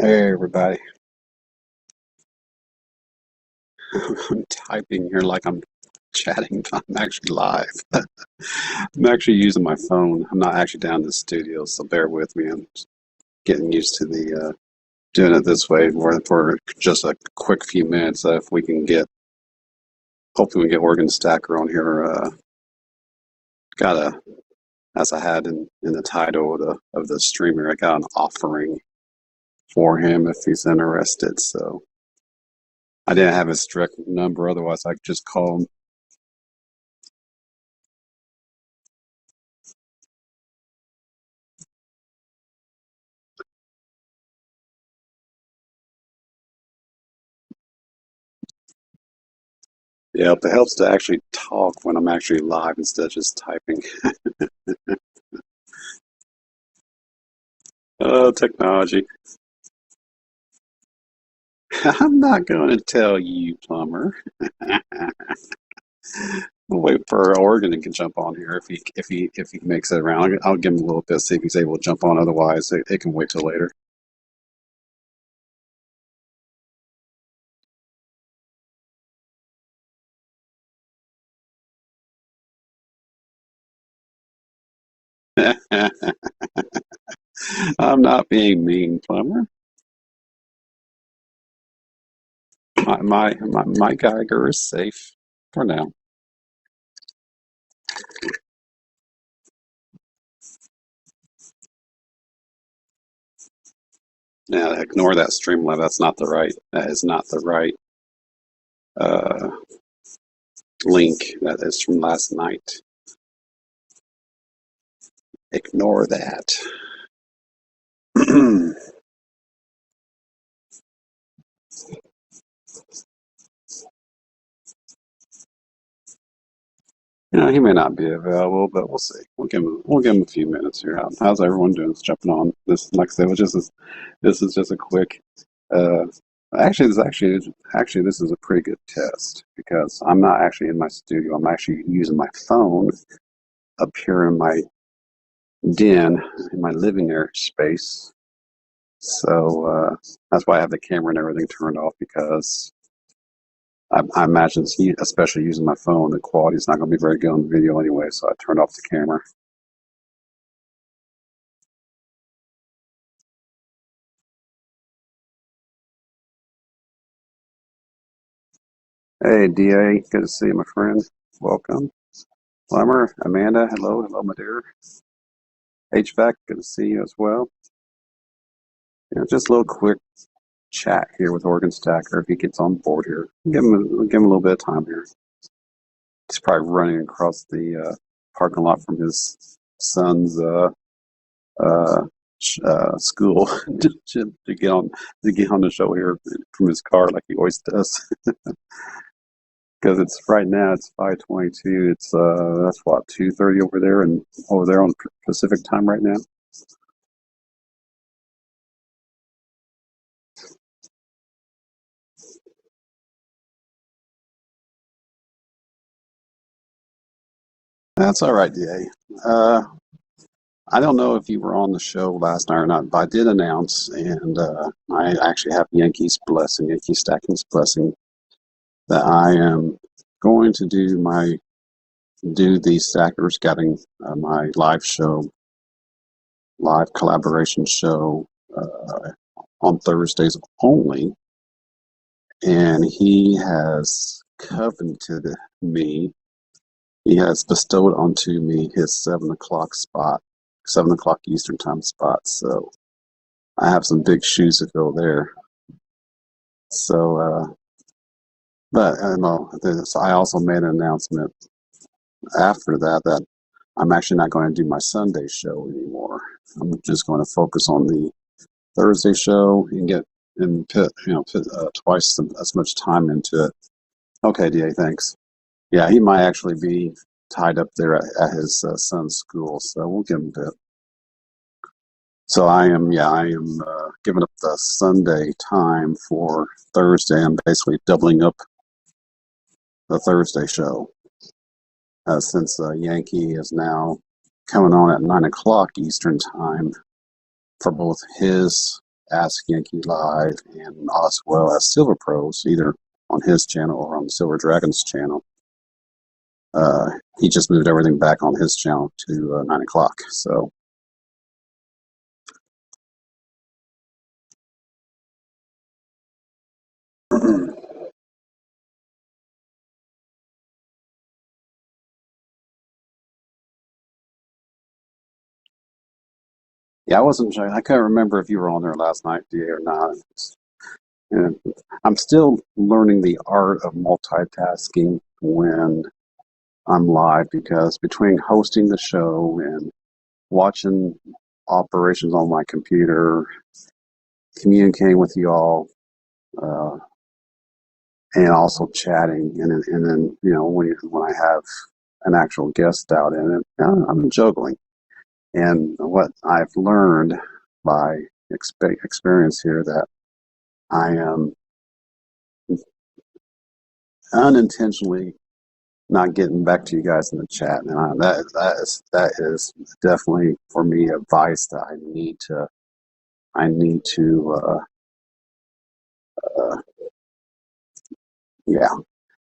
Hey everybody. I'm typing here like I'm chatting, but I'm actually live. I'm actually using my phone. I'm not actually down in the studio, so bear with me. I'm just getting used to the doing it this way for just a quick few minutes. If we can get, hopefully we get Oregon Stacker on here. Got a, as I had in the title of the streamer, I got an offering for him if he's interested. So I didn't have his direct number, otherwise I could just call him. Yeah, it helps to actually talk when I'm actually live instead of just typing. Oh, technology. I'm not going to tell you, plumber. We'll wait for Oregon to jump on here if he makes it around. I'll give him a little bit, see if he's able to jump on. Otherwise, it can wait till later. I'm not being mean, plumber. My Geiger is safe for now. Now ignore that Streamlab. That's not the right. That is not the right uh, link. That is from last night. Ignore that. He may not be available, but we'll see. We'll give him a few minutes here. How's everyone doing? It's jumping on this. Like I said, this is just a quick. Uh, actually this is a pretty good test because I'm not actually in my studio. I'm actually using my phone up here in my den in my living area space. So that's why I have the camera and everything turned off because I imagine, especially using my phone, the quality is not going to be very good on the video anyway, so I turned off the camera. Hey, DA, good to see you, my friend. Welcome. Plumber, Amanda, hello, my dear. HVAC, good to see you as well. Just a little quick chat here with Oregon Stacker if he gets on board here. Give him a little bit of time here. He's probably running across the parking lot from his son's uh, school to get on the show here from his car like he always does. Because it's right now it's 5:22. It's that's what 2:30 over there and over there on Pacific time right now. That's all right, DA. I don't know if you were on the show last night or not, but I did announce, and I actually have Yankee Stacking's blessing, that I am going to do the Stacker Scouting, my live collaboration show on Thursdays only, and he has covenanted me. He has bestowed onto me his 7 o'clock spot, 7 o'clock Eastern time spot. So I have some big shoes to fill there. So, but no, I also made an announcement after that I'm actually not going to do my Sunday show anymore. I'm just going to focus on the Thursday show and put twice as much time into it. Okay, DA, thanks. Yeah, he might actually be tied up there at his son's school, so we'll give him a bit. So I am giving up the Sunday time for Thursday. I'm basically doubling up the Thursday show since Yankee is now coming on at 9 o'clock Eastern time for both his Ask Yankee Live and as well as Silver Pros, either on his channel or on the Silver Dragons channel. He just moved everything back on his channel to 9 o'clock. So. Yeah, I wasn't sure. I couldn't remember if you were on there last night, DA, or not. And I'm still learning the art of multitasking when I'm live because between hosting the show and watching operations on my computer, communicating with you all, uh, and also chatting, and then when I have an actual guest out in it, I'm juggling. And what I've learned by experience here that I am unintentionally not getting back to you guys in the chat, and that is definitely for me advice that I uh, yeah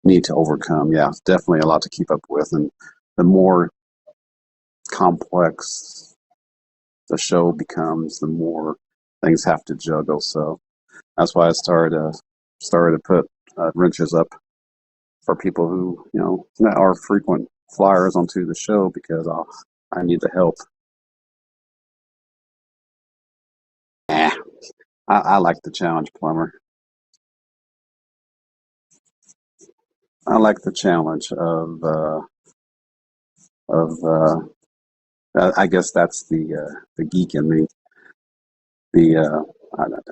need to overcome. Yeah, it's definitely a lot to keep up with, and the more complex the show becomes, the more things have to juggle. So that's why I started to put wrenches up for people who are frequent flyers onto the show because I need the help. Eh, I like the challenge, Plumber. I like the challenge of I guess that's the geek in me. The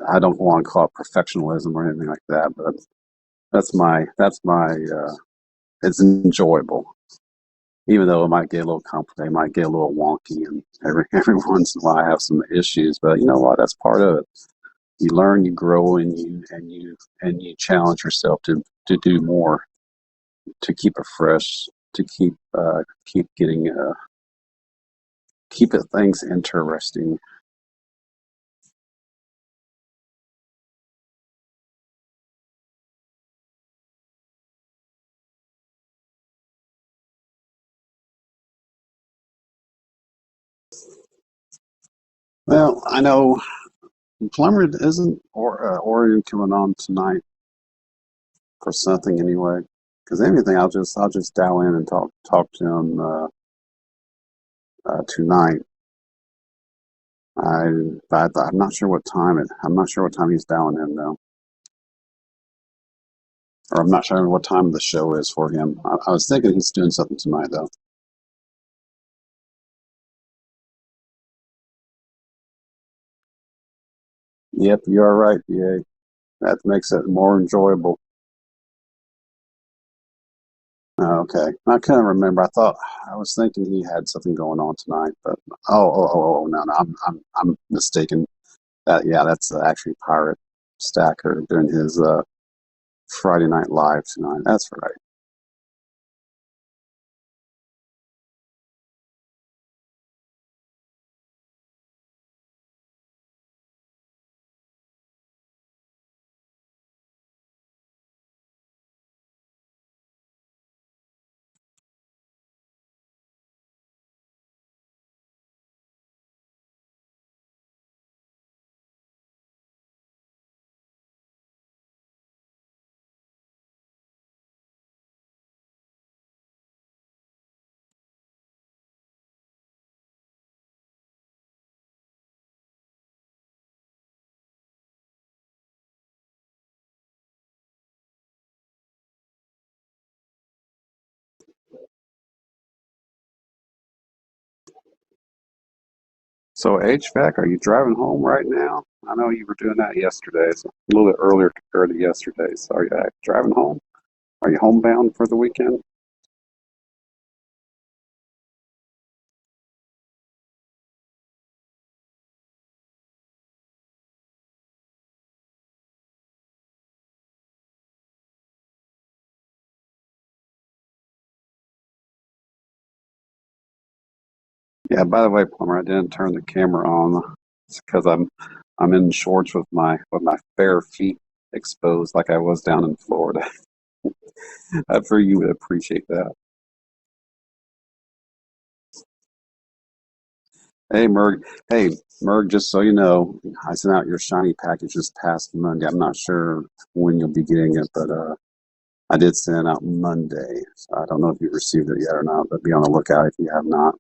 I don't want to call it perfectionism or anything like that, but that's my it's enjoyable. Even though it might get a little complicated, it might get a little wonky, and every once in a while I have some issues. But you know what? That's part of it. You learn, you grow, and you challenge yourself to do more, to keep it fresh, to keep getting keep it things interesting. Well, I know Plumber isn't or Oregon coming on tonight for something anyway. Because anything, I'll just dial in and talk to him tonight. I'm not sure what time I'm not sure what time he's dialing in though, or I'm not sure what time the show is for him. I was thinking he's doing something tonight though. Yep, you are right, BA. That makes it more enjoyable. Okay, I couldn't remember. I was thinking he had something going on tonight, but no, no, I'm mistaken. Yeah, that's actually Pirate Stacker doing his Friday Night Live tonight. That's right. So HVAC, are you driving home right now? I know you were doing that yesterday. It's a little bit earlier compared to yesterday. So are you driving home? Are you homebound for the weekend? Yeah, by the way, Plumber, I didn't turn the camera on. It's because I'm in shorts with my bare feet exposed like I was down in Florida. I'm sure you would appreciate that. Hey Merg, hey Merg, just so you know, I sent out your shiny package this past Monday. I'm not sure when you'll be getting it, but I did send it out Monday. So I don't know if you received it yet or not, but be on the lookout if you have not.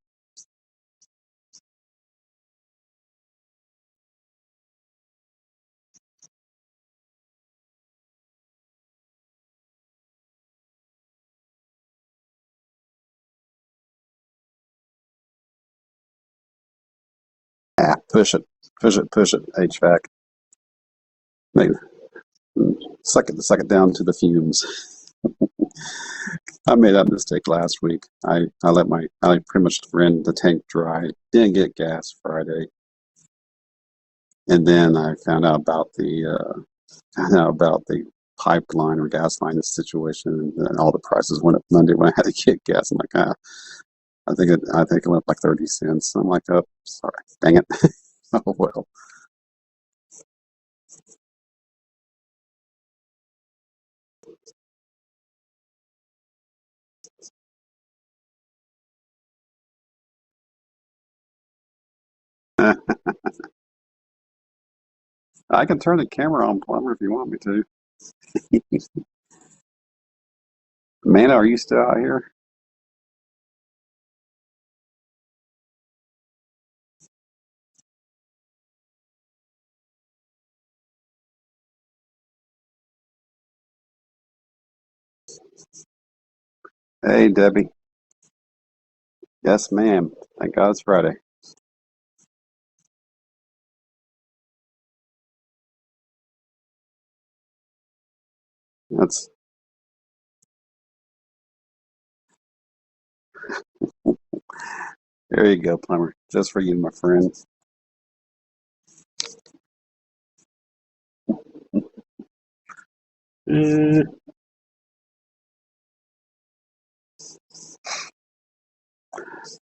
Ah, push it, push it. HVAC. Maybe suck it down to the fumes. I made that mistake last week. I pretty much ran the tank dry. Didn't get gas Friday, and then I found out about the pipeline or gas line situation, and then all the prices went up Monday when I had to get gas. I'm like, I think it went up like 30 cents. I'm like, oh, sorry, dang it. Oh well. I can turn the camera on, Plumber, if you want me to. Mana, are you still out here? Hey, Debbie. Yes, ma'am. Thank God it's Friday. That's There you go, Plumber. Just for you, my friend. Eh,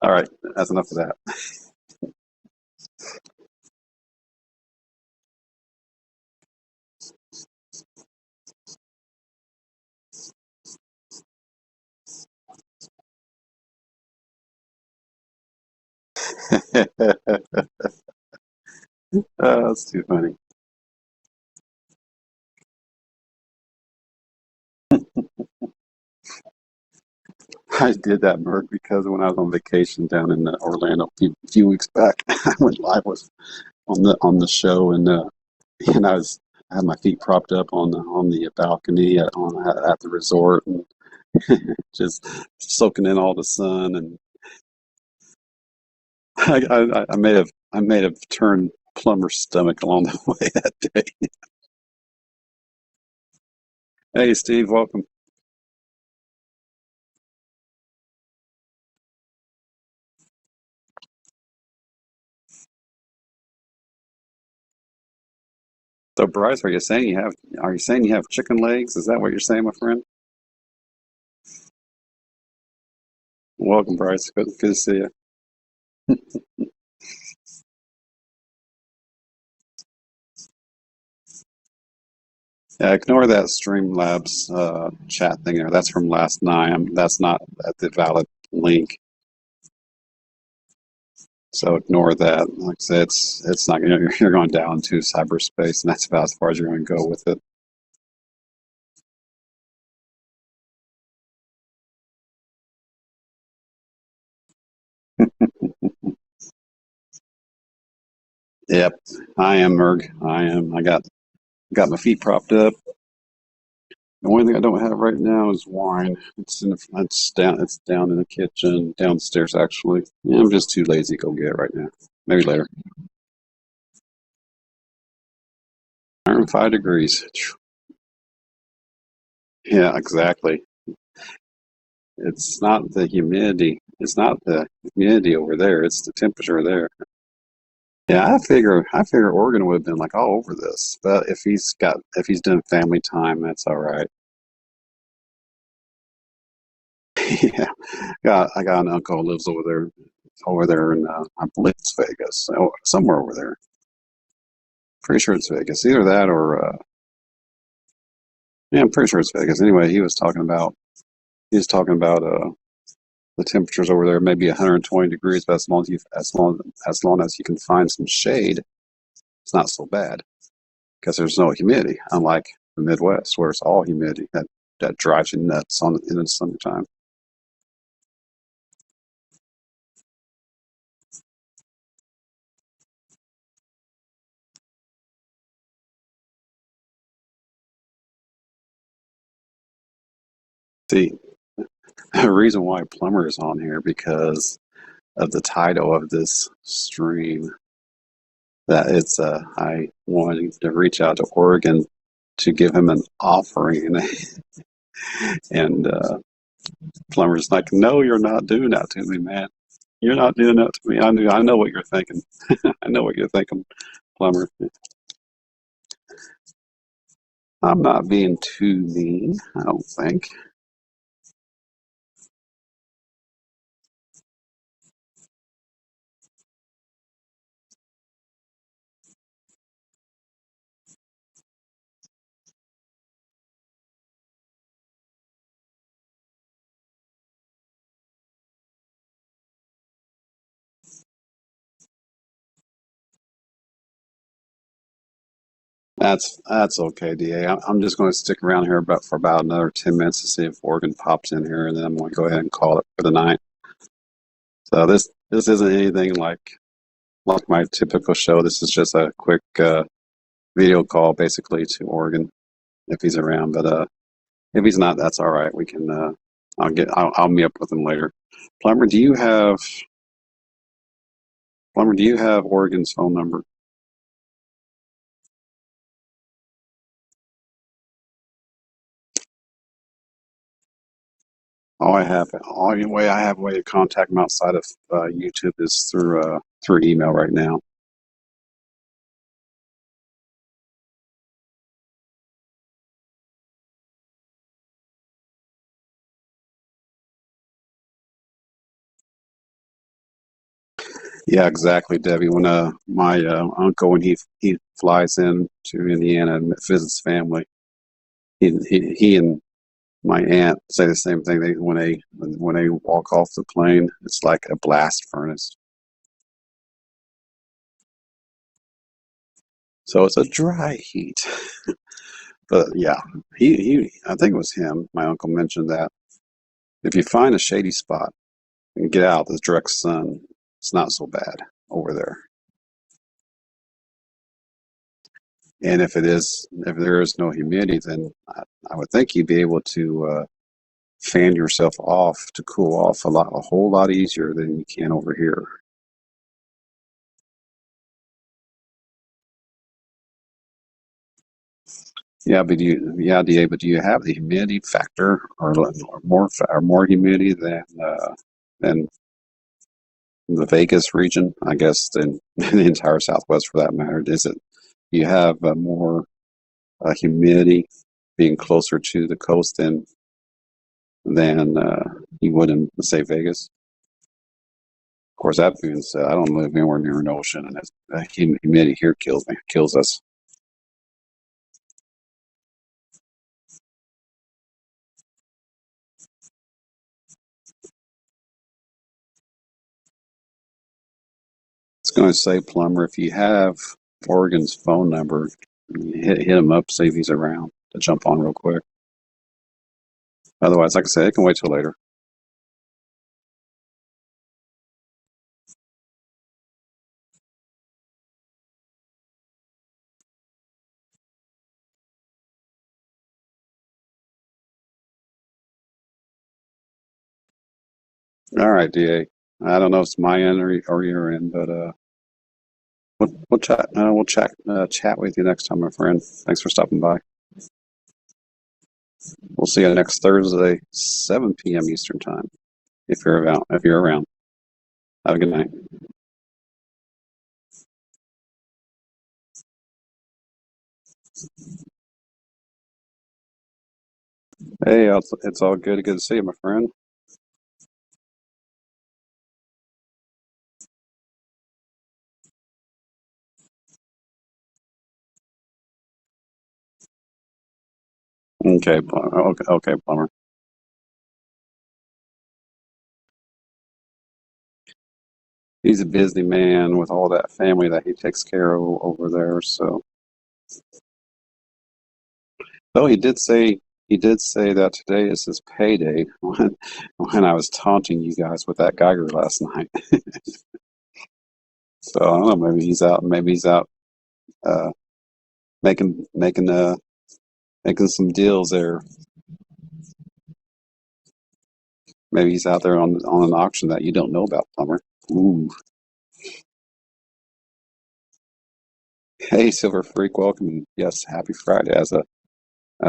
all right, that's enough of that. Oh, that's too funny. I did that, Merc, because when I was on vacation down in Orlando a few weeks back, I went live with on the show, and I had my feet propped up on the balcony at the resort, and just soaking in all the sun, and I may have turned plumber's stomach along the way that day. Hey, Steve, welcome. So, Bryce, are you saying you have chicken legs? Is that what you're saying, my friend? Welcome, Bryce. Good to see you. Yeah, ignore that Streamlabs chat thing there. That's from last night. That's not the valid link. So ignore that. Like I said, it's not you're going down to cyberspace, and that's about as far as you're going to go with it. Yep, I am Merg. I am. I got my feet propped up. The only thing I don't have right now is wine. It's down in the kitchen, downstairs actually. Yeah, I'm just too lazy to go get it right now. Maybe later. 105 degrees. Yeah, exactly. It's not the humidity. It's not the humidity over there. It's the temperature there. Yeah, I figure Oregon would have been like all over this. But if he's done family time, that's all right. Yeah, I got an uncle who lives over there in I believe it's Vegas, somewhere over there. Pretty sure it's Vegas. Either that or yeah, I'm pretty sure it's Vegas. Anyway, he was talking about the temperatures over there, maybe 120 degrees, but as long as you can find some shade, it's not so bad because there's no humidity, unlike the Midwest where it's all humidity that drives you nuts in the summertime. See, the reason why Plumber is on here because of the title of this stream that it's I wanted to reach out to Oregon to give him an offering, and Plumber's like, no, you're not doing that to me, man. You're not doing that to me. I know what you're thinking. I know what you're thinking, Plumber. I'm not being too mean, I don't think. That's okay, DA. I'm just going to stick around here for about another 10 minutes to see if Oregon pops in here, and then I'm going to go ahead and call it for the night. So this isn't anything like my typical show. This is just a quick video call, basically, to Oregon if he's around. But if he's not, that's all right. We can. I'll meet up with him later. Plumber, do you have Plumber? Do you have Oregon's phone number? All way to contact him outside of YouTube is through email right now. Yeah, exactly, Debbie. When my uncle, when he flies in to Indiana and visits family, he and my aunt say the same thing. When they walk off the plane, it's like a blast furnace. So it's a dry heat. But yeah, he I think it was him. My uncle mentioned that If you find a shady spot and get out the direct sun, it's not so bad over there. And if there is no humidity, then I would think you'd be able to fan yourself off to cool off a whole lot easier than you can over here. Yeah, but do you have the humidity factor or more humidity than the Vegas region? I guess than the entire Southwest for that matter. Is it you have more humidity being closer to the coast than you would in, say, Vegas? Of course, that being said, I don't live anywhere near an ocean, and humidity here kills us. It's going to say, plumber, if you have Oregon's phone number, hit him up, see if he's around to jump on real quick. Otherwise, like I said, it can wait till later. All right, DA. I don't know if it's my end or your end, but we'll chat with you next time, my friend. Thanks for stopping by. We'll see you next Thursday, 7 p.m. Eastern time, if you're around. If you're around, have a good night. Hey, it's all good. Good to see you, my friend. Okay, okay, plumber. He's a busy man with all that family that he takes care of over there. So, though he did say that today is his payday when I was taunting you guys with that Geiger last night. So I don't know. Maybe he's out. Maybe he's out uh, making some deals there. Maybe he's out there on an auction that you don't know about, plumber. Ooh. Hey, Silver Freak, welcome. And yes, happy Friday. As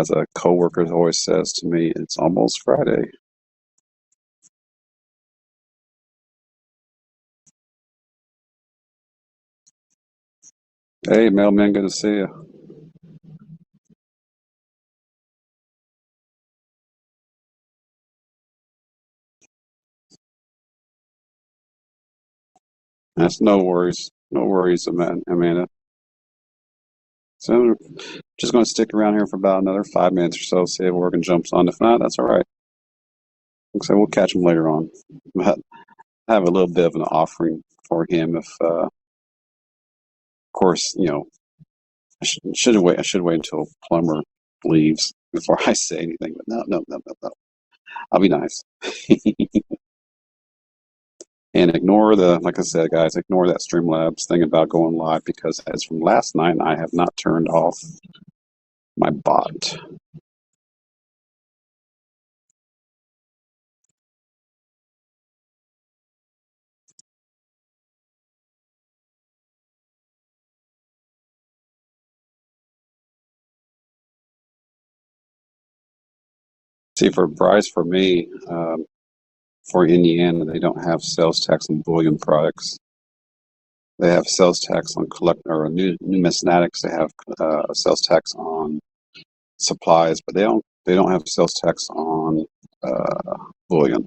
a coworker always says to me, it's almost Friday. Hey, mailman, good to see you. That's no worries. No worries, Amanda. So just going to stick around here for about another 5 minutes or so, see if Oregon jumps on. If not, that's all right. So we'll catch him later on. But I have a little bit of an offering for him if, of course, I should wait until Plumber leaves before I say anything. But no, no, no, no, no. I'll be nice. And like I said, guys, ignore that Streamlabs thing about going live because as from last night, I have not turned off my bot. See, for me, for Indiana, they don't have sales tax on bullion products. They have sales tax on numismatics. They have sales tax on supplies, but they don't have sales tax on bullion.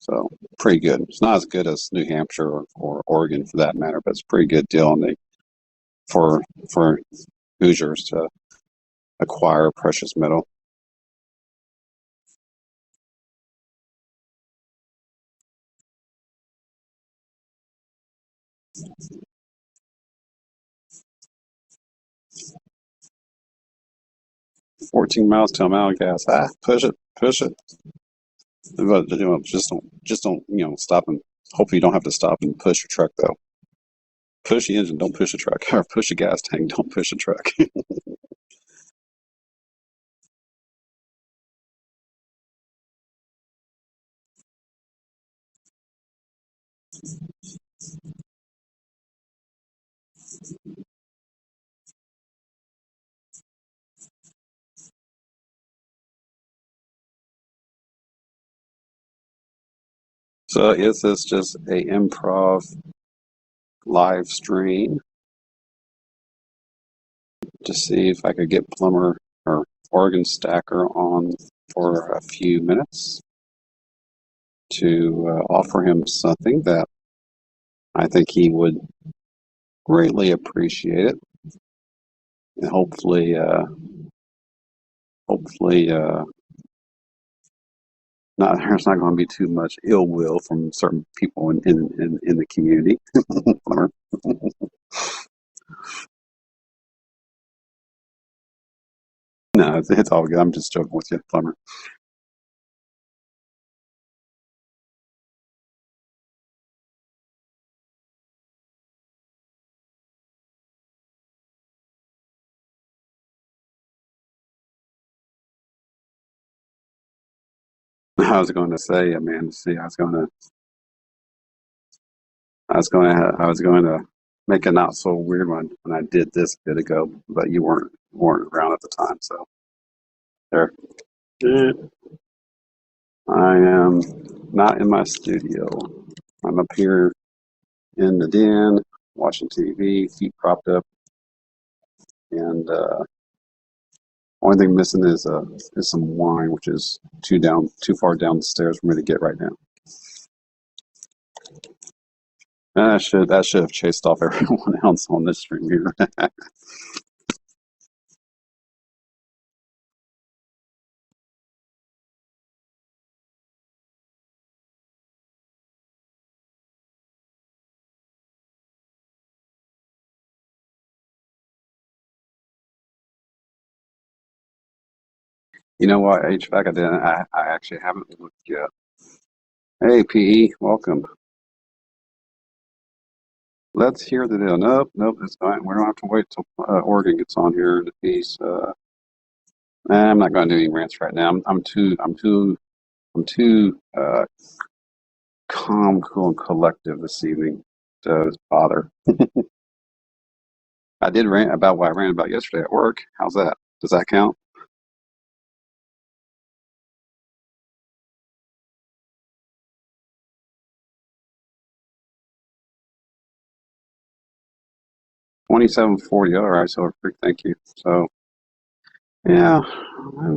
So pretty good. It's not as good as New Hampshire or Oregon for that matter, but it's a pretty good deal. And for Hoosiers to acquire precious metal. 14 miles to a mile of gas. Push it, push it. But just don't stop and hopefully you don't have to stop and push your truck though. Push the engine, don't push the truck, or push the gas tank, don't push the truck. So is this just a improv live stream to see if I could get Plumber or Oregon Stacker on for a few minutes to offer him something that I think he would greatly appreciate it, and hopefully, not there's not going to be too much ill will from certain people in the community. Plumber. No, it's all good. I'm just joking with you, Plumber. I was going to say, man. See, I was going to make a not so weird one when I did this a bit ago, but you weren't around at the time, so there. I am not in my studio. I'm up here in the den watching TV, feet propped up, and only thing missing is some wine, which is too far down the stairs for me to get right now. And that should have chased off everyone else on this stream here. You know what, HVAC? I actually haven't looked yet. Hey, PE, welcome. Let's hear the deal. Nope, it's fine. We don't have to wait till Oregon gets on here in the piece. I'm not going to do any rants right now. I'm too calm, cool, and collective this evening to bother. I did rant about what I ran about yesterday at work. How's that? Does that count? 2740. All right, so thank you. So yeah,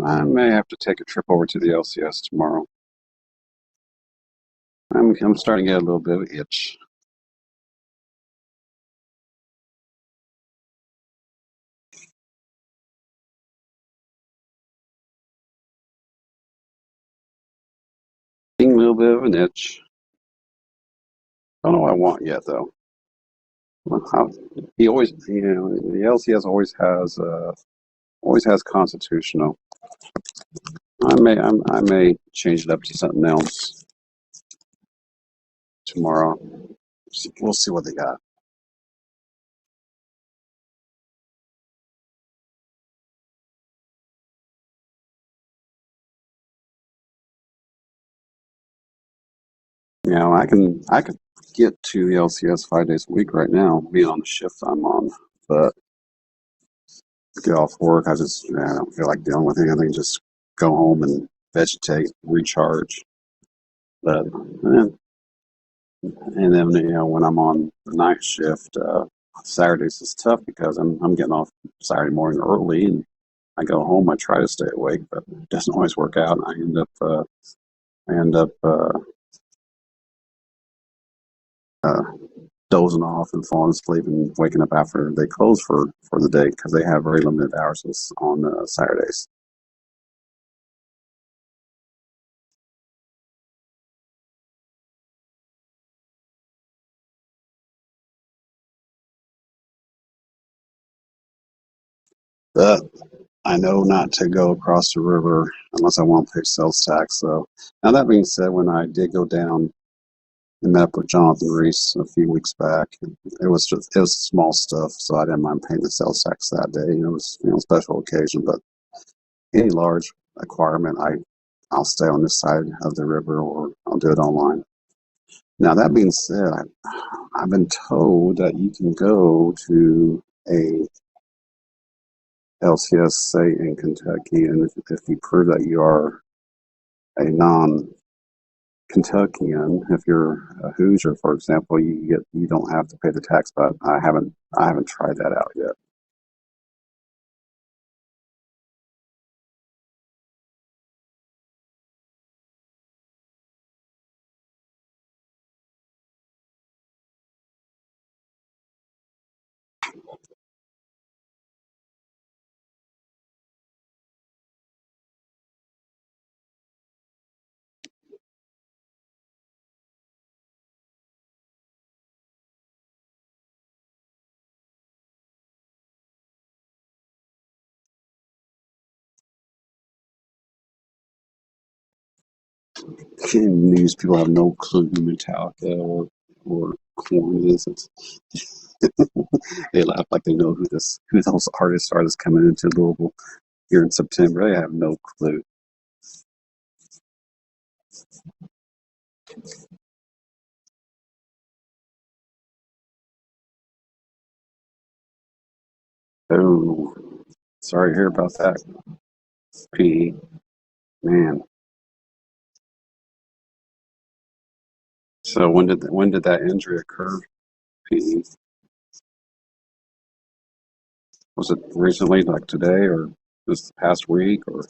I may have to take a trip over to the LCS tomorrow. I'm starting to get a little bit of an itch. Getting a little bit of an itch. Don't know what I want yet though. He always, the LCS always has constitutional. I may change it up to something else tomorrow. We'll see what they got. I could get to the LCS 5 days a week right now, being on the shift I'm on, but get off work, I don't feel like dealing with anything. Just go home and vegetate, recharge. But and then when I'm on the night shift, Saturdays is tough because I'm getting off Saturday morning early, and I go home. I try to stay awake, but it doesn't always work out. And I end up uh, dozing off and falling asleep and waking up after they close for the day because they have very limited hours on Saturdays. But I know not to go across the river unless I want to pay sales tax. So now that being said, when I did go down and met up with Jonathan Reese a few weeks back, it was small stuff, so I didn't mind paying the sales tax that day. It was special occasion, but any large acquirement, I'll stay on this side of the river or I'll do it online. Now that being said, I've been told that you can go to a LCSA in Kentucky, and if you prove that you are a non-Kentuckian, if you're a Hoosier, for example, you don't have to pay the tax. But I haven't tried that out yet. News people have no clue who Metallica or Korn is. They laugh like they know who those artists are that's coming into Louisville here in September. They have no clue. Oh, sorry to hear about that, P. Man. So when did that injury occur, P? Was it recently, like today, or this past week, or?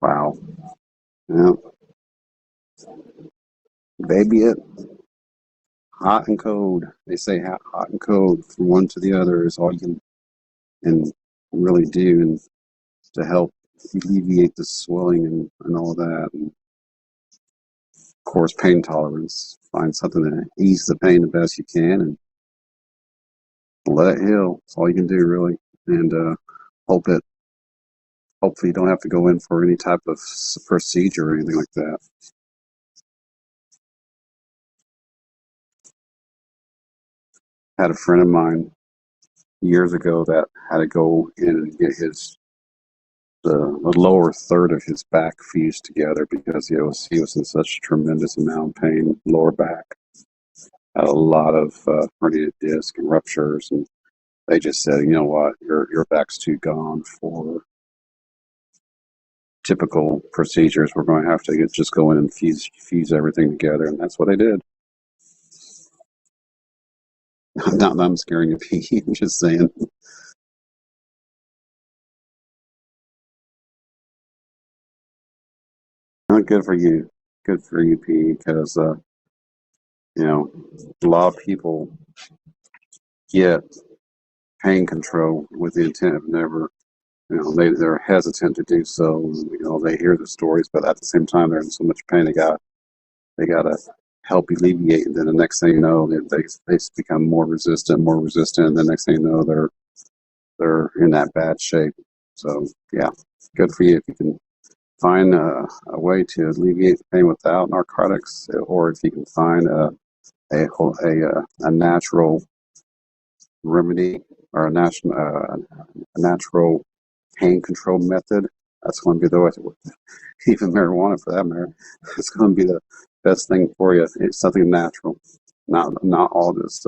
Wow. Yeah, baby, it hot and cold. They say hot and cold from one to the other is all you can and really do and to help alleviate the swelling and all that. And of course, pain tolerance. Find something to ease the pain the best you can and let it heal. That's all you can do, really. And hope it. Hopefully, you don't have to go in for any type of procedure or anything like that. I had a friend of mine years ago that had to go in and get the lower third of his back fused together because he was in such tremendous amount of pain, lower back, had a lot of herniated disc and ruptures, and they just said, you know what, your back's too gone for typical procedures. We're going to have to just go in and fuse everything together, and that's what they did. Not that I'm scaring you, Pete. I'm just saying. Good for you. Good for you, Pete, because you know a lot of people get pain control with the intent of never. They're hesitant to do so. They hear the stories, but at the same time, they're in so much pain. They got to help alleviate, and then the next thing you know, they become more resistant, and the next thing you know, they're in that bad shape. So yeah, good for you if you can find a way to alleviate the pain without narcotics, or if you can find a natural remedy or a natural pain control method. That's going to be the way. Even marijuana, for that matter, it's going to be the best thing for you. It's something natural, not all this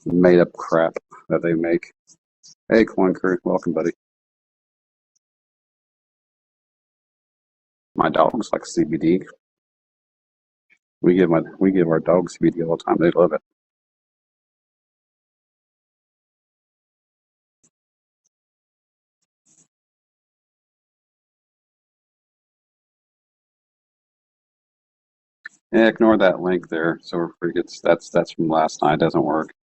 made up crap that they make. Hey, Coin Curry, welcome, buddy. My dogs like CBD. We give our dogs CBD all the time. They love it. Yeah, ignore that link there. So forgets that's from last night. It doesn't work.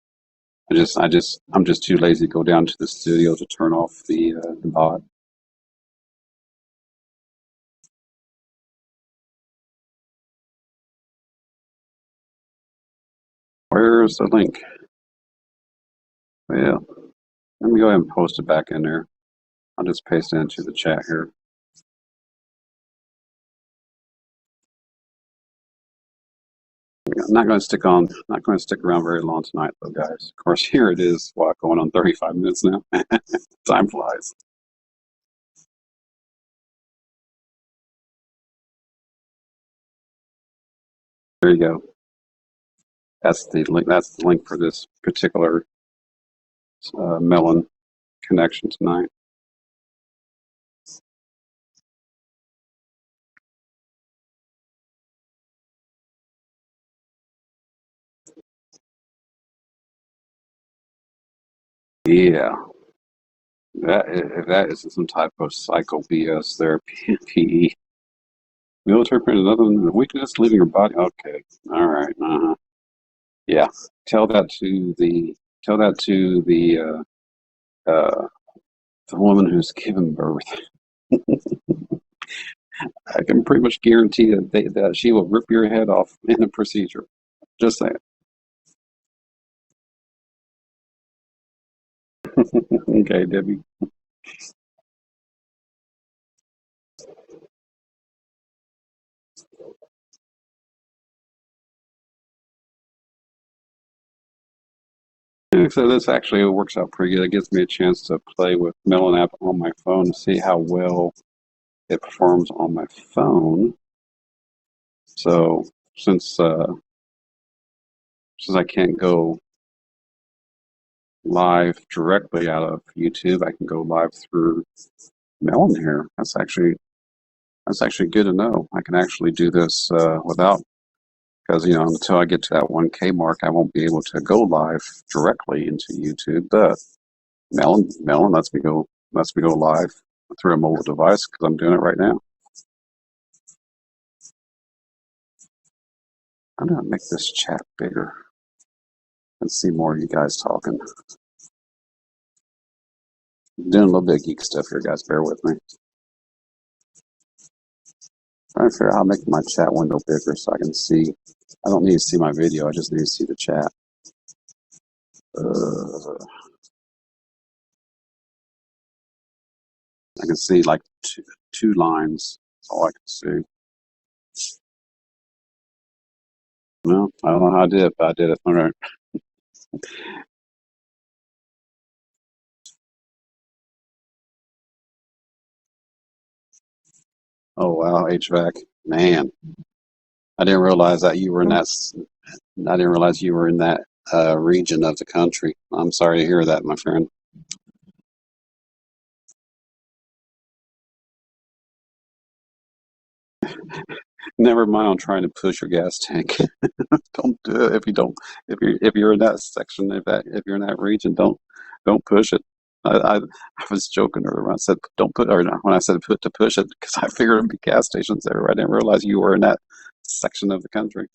I'm just too lazy to go down to the studio to turn off the bot. Where's the link? Well, let me go ahead and post it back in there. I'll just paste it into the chat here. I'm not going to stick around very long tonight, though, guys. Of course, here it is. What, going on 35 minutes now? Time flies. There you go. That's the link. That's the link for this particular melon connection tonight. Yeah, if that isn't some type of psycho BS there, PE. Military print other than the weakness leaving your body. Okay, all right. Yeah, tell that to the the woman who's given birth. I can pretty much guarantee that she will rip your head off in the procedure. Just saying. Okay, Debbie. So this actually works out pretty good. It gives me a chance to play with Melon app on my phone to see how well it performs on my phone. So since I can't go live directly out of YouTube, I can go live through Melon here. That's actually good to know. I can actually do this without, because until I get to that 1K mark, I won't be able to go live directly into YouTube. But Melon lets me go live through a mobile device because I'm doing it right now. I'm gonna make this chat bigger and see more of you guys talking. Doing a little bit of geek stuff here, guys. Bear with me. Trying to figure out how to make my chat window bigger so I can see. I don't need to see my video. I just need to see the chat. I can see like two lines. That's all I can see. Well, I don't know how I did it, but I did it. All right. Oh wow, HVAC, man! I didn't realize that you were in that. I didn't realize you were in that region of the country. I'm sorry to hear that, my friend. Never mind on trying to push your gas tank. Don't do it if you're in that section, if you're in that region, don't push it. I was joking earlier when I said don't put, or when I said to push it, because I figured it'd be gas stations there. I didn't realize you were in that section of the country.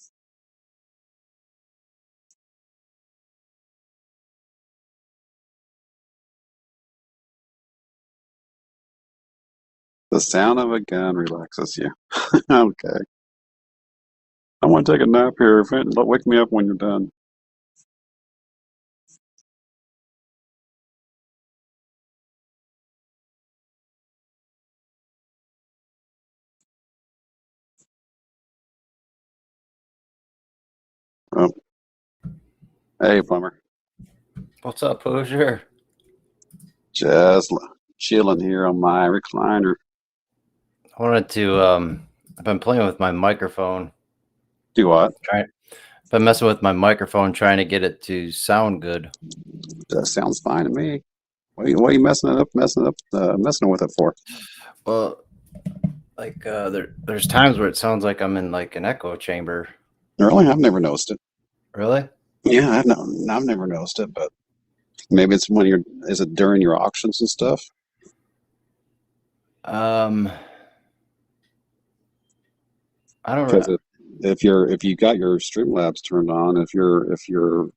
The sound of a gun relaxes you. Okay. I want to take a nap here. Wake me up when you're done. Oh. Hey, Plumber. What's up, Hoosier? Just chilling here on my recliner. I wanted to, I've been playing with my microphone. Do what? I've been messing with my microphone, trying to get it to sound good. That sounds fine to me. What are you messing with it for? Well, like there's times where it sounds like I'm in like an echo chamber. Really? I've never noticed it. Really? Yeah, I've never noticed it, but maybe it's is it during your auctions and stuff? I don't know. If you got your Streamlabs turned on, if you're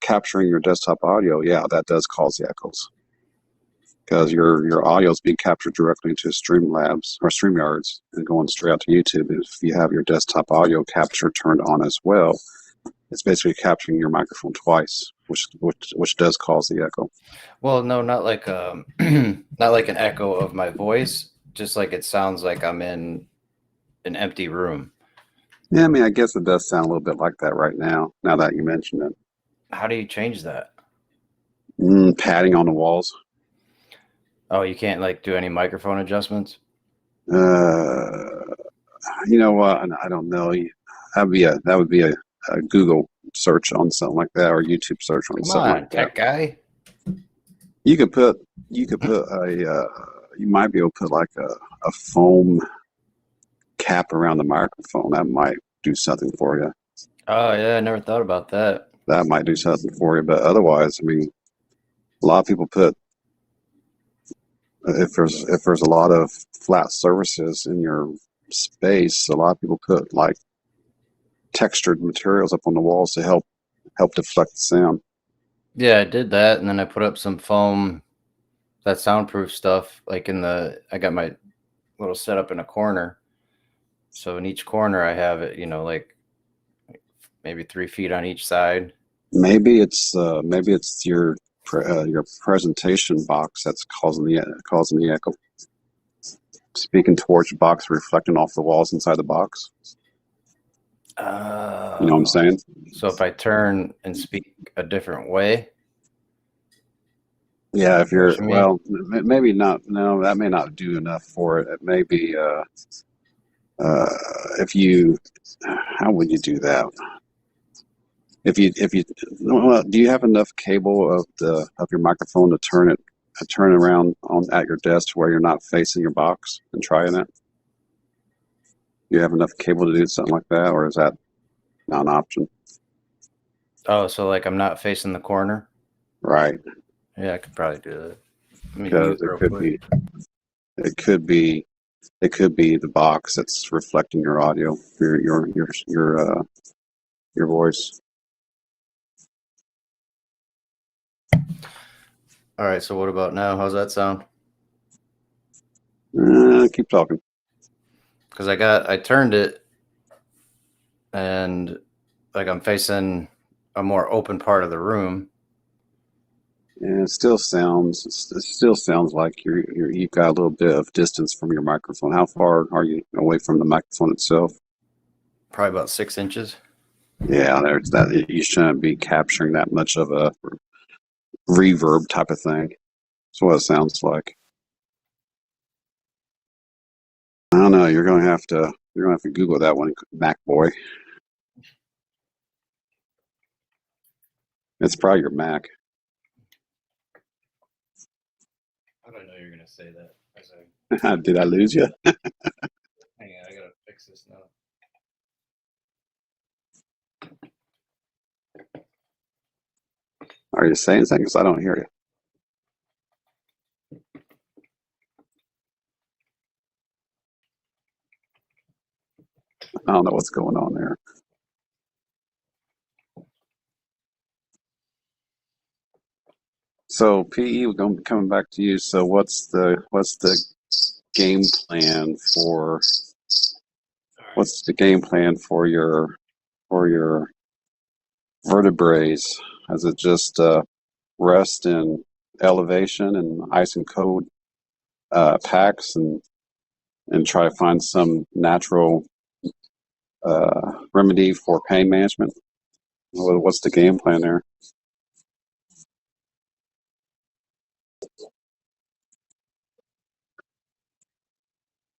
capturing your desktop audio, yeah, that does cause the echoes. Because your audio is being captured directly into Streamlabs or StreamYards and going straight out to YouTube. If you have your desktop audio capture turned on as well, It's basically capturing your microphone twice, which does cause the echo. Well, no, not like not like an echo of my voice, just like it sounds like I'm in an empty room. Yeah, I mean, I guess it does sound a little bit like that right now. Now that you mention it, How do you change that? padding on the walls. Oh, you can't like do any microphone adjustments? Uh, you know what? I don't know. That would be a Google search on something like that, or YouTube search on Come something like on, that. tech guy. You could put you might be able to put like a foam cap around the microphone. That might do something for you. Oh yeah, I never thought about that. That might do something for you. But otherwise, I mean, a lot of people put if there's a lot of flat surfaces in your space, a lot of people put like textured materials up on the walls to help deflect the sound. Yeah, I did that, and then I put up some foam, that soundproof stuff, like I got my little setup in a corner. So in each corner, I have it, like maybe 3 feet on each side. Maybe it's your presentation box that's causing the echo. Speaking towards the box, reflecting off the walls inside the box. You know what I'm saying? So if I turn and speak a different way, Yeah, if you're, pushing me. well, maybe not. No, that may not do enough for it. It may be, uh, if you, how would you do that? If you, well, do you have enough cable of your microphone to turn around at your desk to where you're not facing your box and trying it? Do you have enough cable to do something like that, or is that not an option? Oh, so like I'm not facing the corner? Right, Yeah, I could probably do that. Let me mute because it real could quick. be, it could be, it could be the box that's reflecting your audio, your voice. All right, so what about now? How's that sound? Keep talking. Because I turned it and like I'm facing a more open part of the room. And it still sounds like you've got a little bit of distance from your microphone. How far are you away from the microphone itself? Probably about 6 inches. Yeah, there's that. You shouldn't be capturing that much of a reverb type of thing. That's what it sounds like. I don't know. You're gonna have to Google that one, Mac boy. It's probably your Mac. How did I know you were gonna say that? Did I lose you? Hang on, I gotta fix this now. Are you saying something? Because I don't hear you. I don't know what's going on there. So PE, we're going to be coming back to you. So what's the game plan for what's the game plan for your vertebrae? Is it just rest in elevation and ice and cold packs and try to find some natural remedy for pain management? What's the game plan there?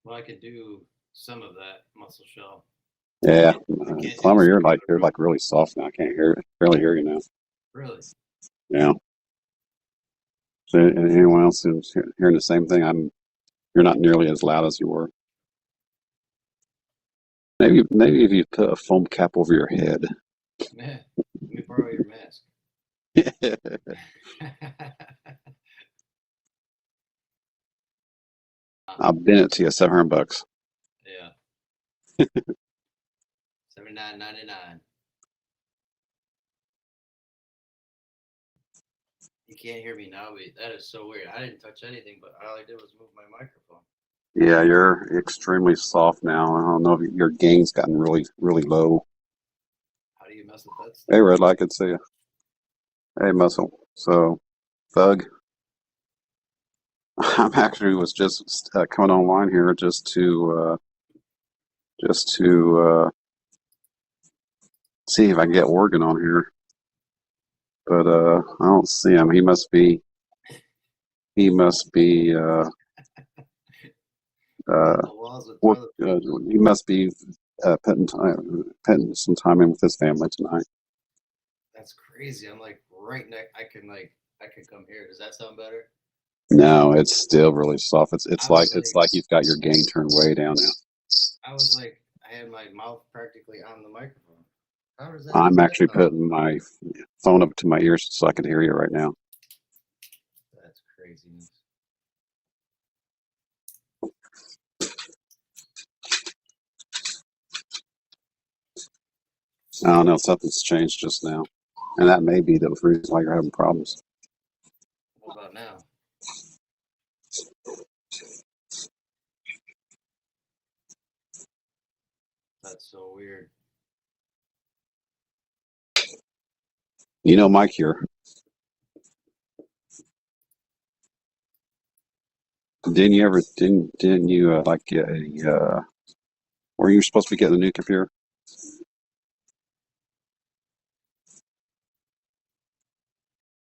Well, I could do some of that muscle shell. Yeah, Can't do Plumber, this you're like really soft now. I can't barely hear you now. really. Yeah. So anyone else who's hearing the same thing? You're not nearly as loud as you were. Maybe if you put a foam cap over your head. Man, let me borrow your mask. I'll bend it to you, $700. Yeah. $79.99. You can't hear me now, but that is so weird. I didn't touch anything, but all I did was move my microphone. Yeah, you're extremely soft now. I don't know if your gain's gotten really, really low. How do you mess with that Hey, stuff. Red Light, good to see you. Hey, Muscle. So, Thug, I'm actually was just coming online here just to see if I can get Oregon on here, but I don't see him. He must be uh, Building the walls with work, toilet paper. he must be putting some time in with his family tonight. That's crazy. I'm like right next. I can come here. Does that sound better? No, it's still really soft. It's I it's was like like, it's like you've got your gain turned way down now. I had my mouth practically on the microphone. How does I'm that actually sound? putting my phone up to my ears so I can hear you right now. That's craziness. I don't know, something's changed just now, and that may be the reason why you're having problems. What about now? That's so weird. You know, Mike here. Didn't you like get a were you supposed to be getting a new computer?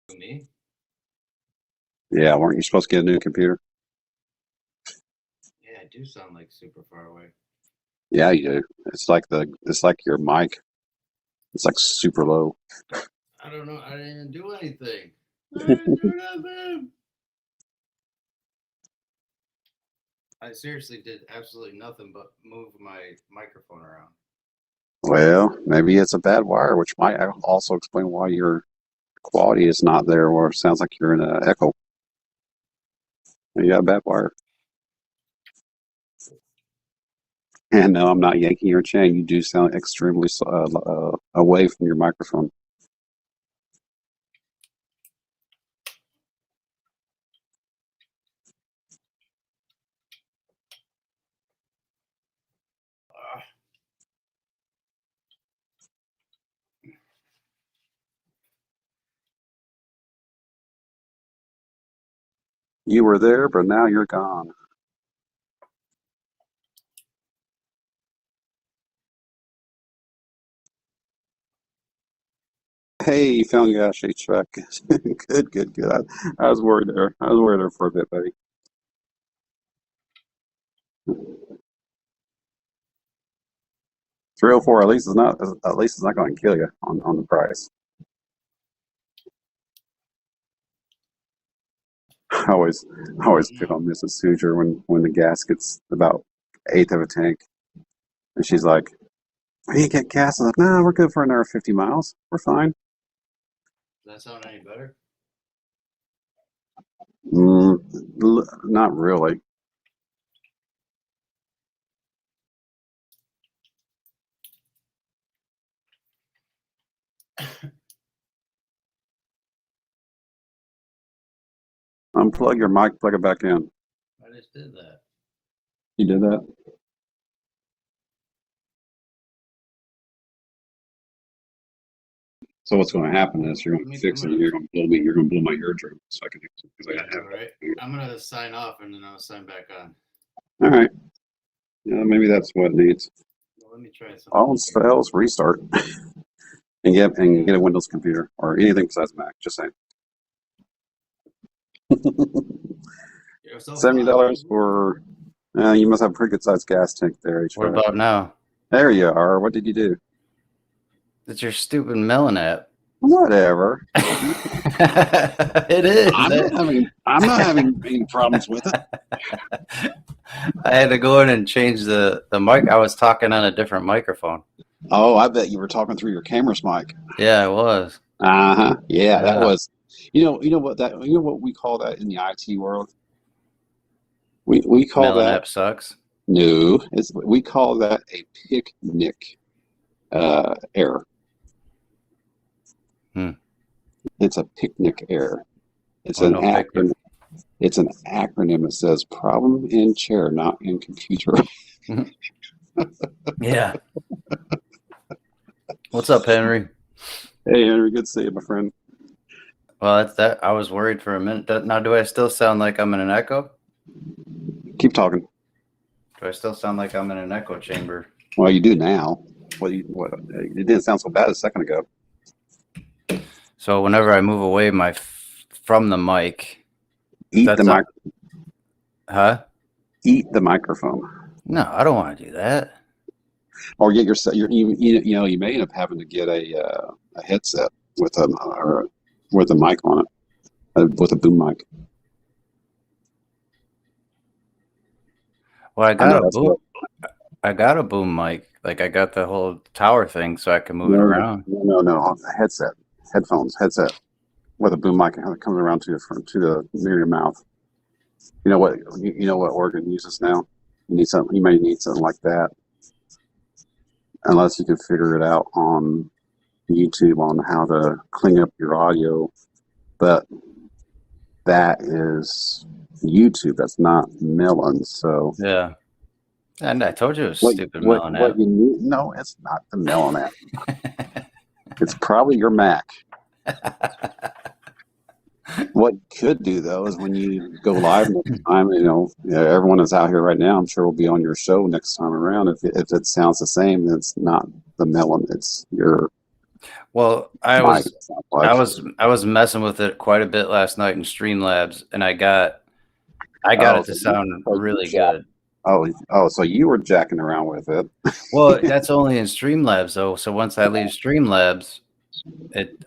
To me? Yeah, weren't you supposed to get a new computer? Yeah, I do sound like super far away. Yeah, you do. It's like your mic. It's like super low. I don't know. I didn't even do anything. I didn't do nothing. I seriously did absolutely nothing but move my microphone around. Well, maybe it's a bad wire, which might also explain why your quality is not there, or it sounds like you're in an echo. You got a bad wire. And no, I'm not yanking your chain. You do sound extremely away from your microphone. Ah, You were there, but now you're gone. Hey, you found your Ash HVAC. Good, good, good. I was worried there. I was worried there for a bit, buddy. 304 at least it's not going to kill you on the price. I always I always pick no. on Mrs. Suger when the gas gets about eighth of a tank, and she's like, "I need to get gas." I'm like, "No, we're good for another 50 miles. We're fine." Does that sound any better? Not really. Unplug your mic, plug it back in. I just did that. You did that? So what's going to happen is you're going to I'm fix it. gonna. You're going to blow me. You're going to blow my eardrum so I can because I got to have All right. it. I'm gonna sign off and then I'll sign back on. All right. Yeah, maybe that's what it needs. Well, let me try something. All fails, restart, and get a Windows computer or anything besides Mac. Just saying. You're so hot. $70 for. You must have a pretty good sized gas tank there, What HVAC. about now? There you are. What did you do? It's your stupid melon app. Whatever. It is. I'm not having any problems with it. I had to go in and change the mic. I was talking on a different microphone. Oh, I bet you were talking through your camera's mic. Yeah, I was. Uh-huh. Yeah, that Yeah. was. You know what we call that in the IT world? We call Melon that app sucks. no. We call that a picnic error. Hmm. It's a picnic error. It's Well, an no picnic. acronym. It's an acronym that says problem in chair, not in computer. Yeah. What's up, Henry? Hey, Henry, good to see you, my friend. Well, that's that. I was worried for a minute. Now, do I still sound like I'm in an echo? Keep talking. Do I still sound like I'm in an echo chamber? Well, you do now. What? It didn't sound so bad a second ago. So whenever I move away from the mic, Eat the that's mic. huh? Eat the microphone. No, I don't want to do that. Or get you may end up having to get a headset with a mic on it, with a boom mic. Well, I know that's what. I got a boom mic. Like I got the whole tower thing, so I can move it No, around. no, a headset, headset with a boom mic that comes around to the front, to the near your mouth. You know what Oregon uses now. You need something. You may need something like that, unless you can figure it out on YouTube on how to clean up your audio. But that is YouTube. That's not Melon. So Yeah, and I told you it was stupid Melon what app. you need? No, it's not the Melon app. It's probably your Mac. What you could do though is when you go live next time, everyone that's out here right now, I'm sure will be on your show next time around. If it sounds the same, then it's not the Melon. It's your Well, mic. It sounds like. I was messing with it quite a bit last night in Streamlabs, and I got it to sound really good. So you were jacking around with it. Well, that's only in Streamlabs though. So once I leave Streamlabs, it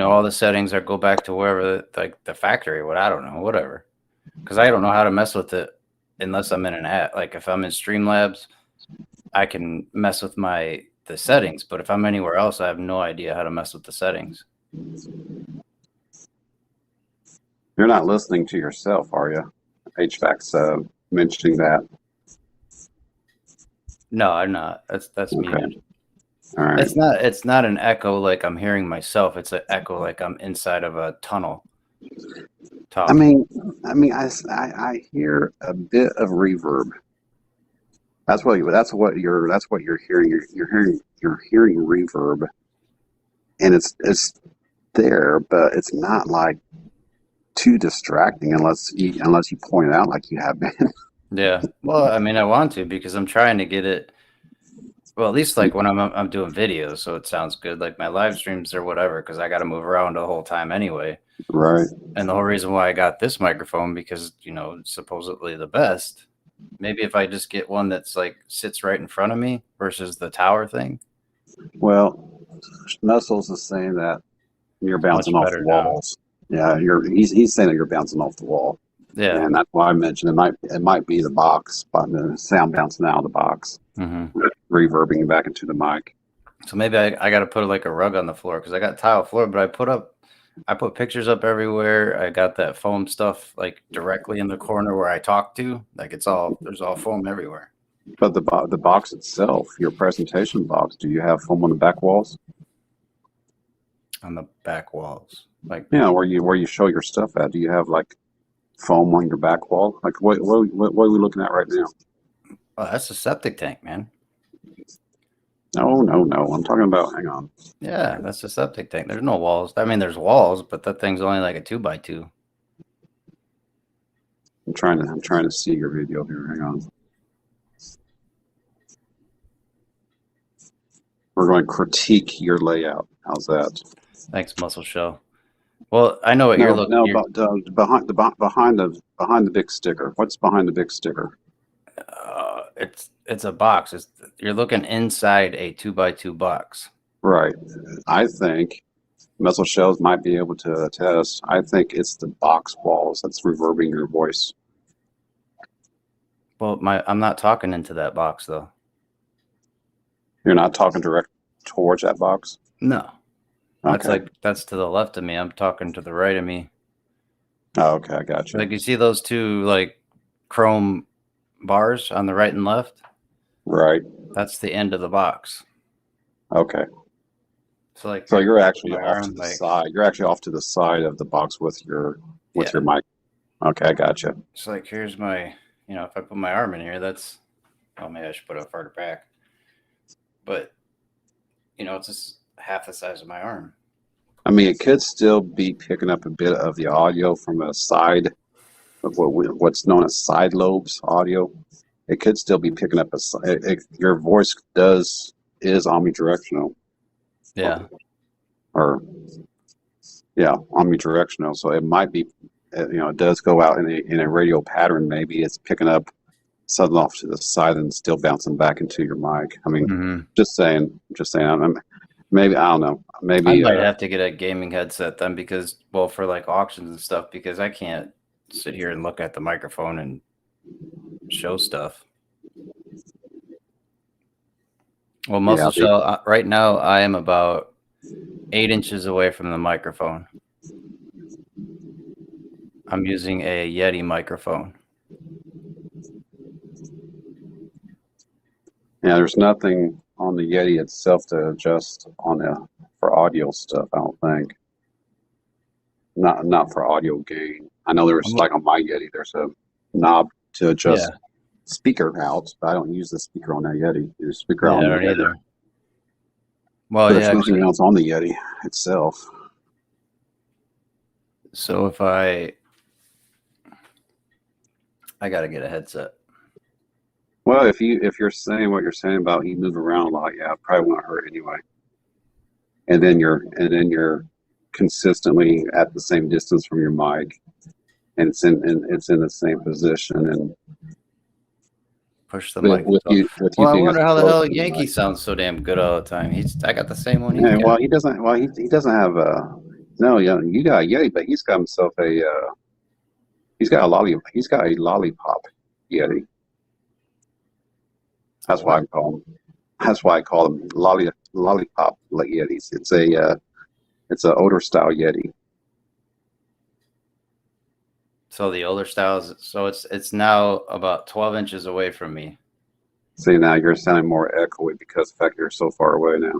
all the settings are go back to wherever like the factory. What I don't know, whatever. Because I don't know how to mess with it unless I'm in an app. Like if I'm in Streamlabs, I can mess with the settings, but if I'm anywhere else, I have no idea how to mess with the settings. You're not listening to yourself, are you? HVAC's mentioning that. No, I'm not. That's Okay. muted. All right. It's not an echo like I'm hearing myself. It's an echo like I'm inside of a tunnel. Talking. I hear a bit of reverb. That's what you're hearing. You're hearing reverb, and it's there, but it's not like too distracting unless you point it out like you have been. Yeah. Well, I mean, I want to because I'm trying to get it. Well, at least like when I'm doing videos, so it sounds good. Like my live streams or whatever, because I got to move around the whole time anyway. Right. And the whole reason why I got this microphone because it's supposedly the best. Maybe if I just get one that's like sits right in front of me versus the tower thing. Well, Nussels is saying that you're bouncing off the walls. Now. Yeah, he's saying that you're bouncing off the wall. Yeah, and that's why I mentioned it might be the box, but the sound bouncing out of the box, reverbing back into the mic. So maybe I got to put like a rug on the floor because I got tile floor, but I put pictures up everywhere. I got that foam stuff like directly in the corner where I talk to. Like there's all foam everywhere. But the box itself, your presentation box, do you have foam on the back walls? On the back walls, like where you show your stuff at, do you have like foam on your back wall? Like what are we looking at right now? Oh, that's a septic tank, man. No. I'm talking about. Hang on. Yeah, that's a septic tank. There's no walls. I mean, there's walls, but that thing's only like a 2x2. I'm trying to see your video here. Hang on. We're going to critique your layout. How's that? Thanks, Muscle Show. Well, I know what you're looking. Behind the big sticker. What's behind the big sticker? It's a box. You're looking inside a 2x2 box. Right. I think Muscle Shells might be able to attest. I think it's the box walls that's reverbing your voice. Well, I'm not talking into that box though. You're not talking direct towards that box? No. Okay. That's to the left of me. I'm talking to the right of me. Oh, okay, I got you. Like you see those two like chrome bars on the right and left? Right. That's the end of the box. Okay. So you're actually off to the side. You're actually off to the side of the box with your mic. Okay, I got you. It's like here's my, if I put my arm in here, maybe I should put it farther back. but it's just half the size of my arm. I mean, it could still be picking up a bit of the audio from a side of what's known as side lobes audio. It could still be picking up your voice is omnidirectional. Yeah. Or yeah, omnidirectional. So it might be, it does go out in a radio pattern. Maybe it's picking up something off to the side and still bouncing back into your mic. I mean, just saying. Maybe I don't know. Maybe I might have to get a gaming headset then because, well, for like auctions and stuff, because I can't sit here and look at the microphone and show stuff. Well, Muscle Shell, right now I am about 8 inches away from the microphone. I'm using a Yeti microphone. Yeah, there's nothing on the Yeti itself to adjust for audio stuff. I don't think. Not for audio gain. I know there's like on my Yeti, there's a knob to adjust speaker out, but I don't use the speaker on that Yeti. There's speaker out on the Yeti. Either. Well, there's nothing else on the Yeti itself. So if I gotta get a headset. Well, if you're saying what you're saying about you move around a lot, yeah, it probably won't hurt anyway. And then you're consistently at the same distance from your mic, and it's in the same position and push the mic. Well, I wonder how the hell Yankee sounds so damn good all the time. I got the same one. Yeah, well, he doesn't. Well, he doesn't have a. No, yeah, you got a Yeti, but he's got himself a. He's got a lollipop Yeti. That's why I call him. That's why I call them lollipop Yetis. It's a older style Yeti. So the older styles. So it's now about 12 inches away from me. See, now you're sounding more echoey because of the fact you're so far away now.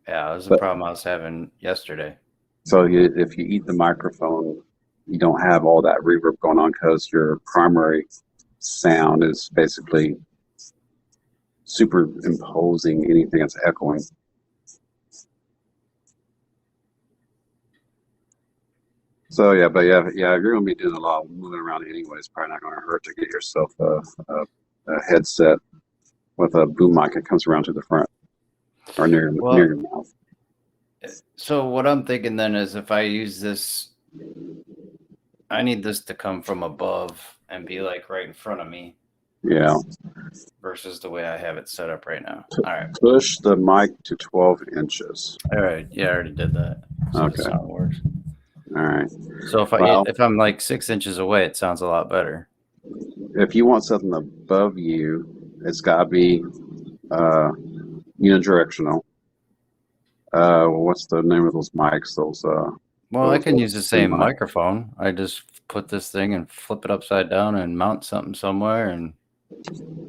Yeah, that was the problem I was having yesterday. So if you eat the microphone, you don't have all that reverb going on because your primary sound is basically superimposing anything that's echoing. So yeah, but yeah, if you're gonna be doing a lot of moving around anyway, it's probably not gonna hurt to get yourself a headset with a boom mic that comes around to the front or near your mouth. So what I'm thinking then is if I use this, I need this to come from above and be like right in front of me. Yeah. Versus the way I have it set up right now. All right. Push the mic to 12 inches. All right. Yeah, I already did that. So okay. That's how it works. All right. So if I'm like 6 inches away, it sounds a lot better. If you want something above you, it's got to be unidirectional. What's the name of those mics? Well, I can use the same microphone. I just put this thing and flip it upside down and mount something somewhere and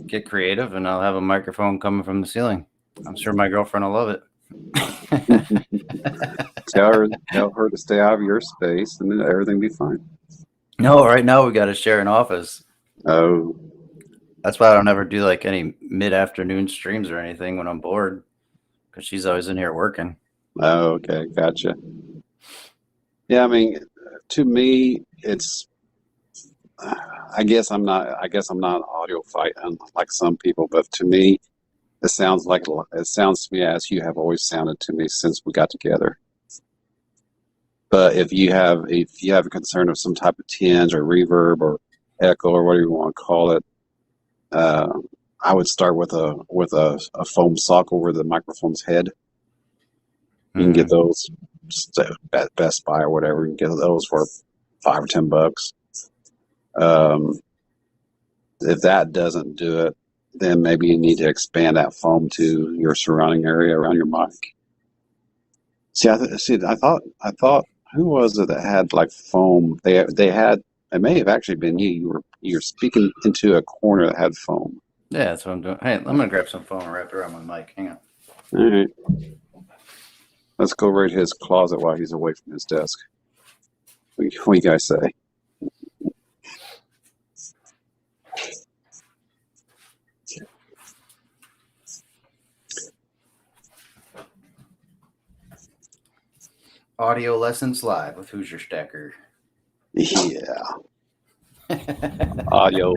get creative, and I'll have a microphone coming from the ceiling. I'm sure my girlfriend will love it. Tell her to stay out of your space, and then everything will be fine. No, right now we got to share an office. Oh. That's why I don't ever do like any mid-afternoon streams or anything when I'm bored, because she's always in here working. Oh, okay, gotcha. Yeah, I mean, to me, it's. I guess I'm not an audiophile like some people, but to me, it sounds to me as you have always sounded to me since we got together. But if you have a concern of some type of tinge or reverb or echo or whatever you want to call it, I would start with a foam sock over the microphone's head. You can get those at Best Buy or whatever. You can get those for $5 or $10. If that doesn't do it, then maybe you need to expand that foam to your surrounding area around your mic. I thought, who was it that had like foam? They had. It may have actually been you. You're speaking into a corner that had foam. Yeah, that's what I'm doing. Hey, I'm gonna grab some foam and wrap it around my mic. Hang on. All right. Let's go right to his closet while he's away from his desk. What do you guys say? Audio lessons live with Who's Your Stacker. Yeah, audio.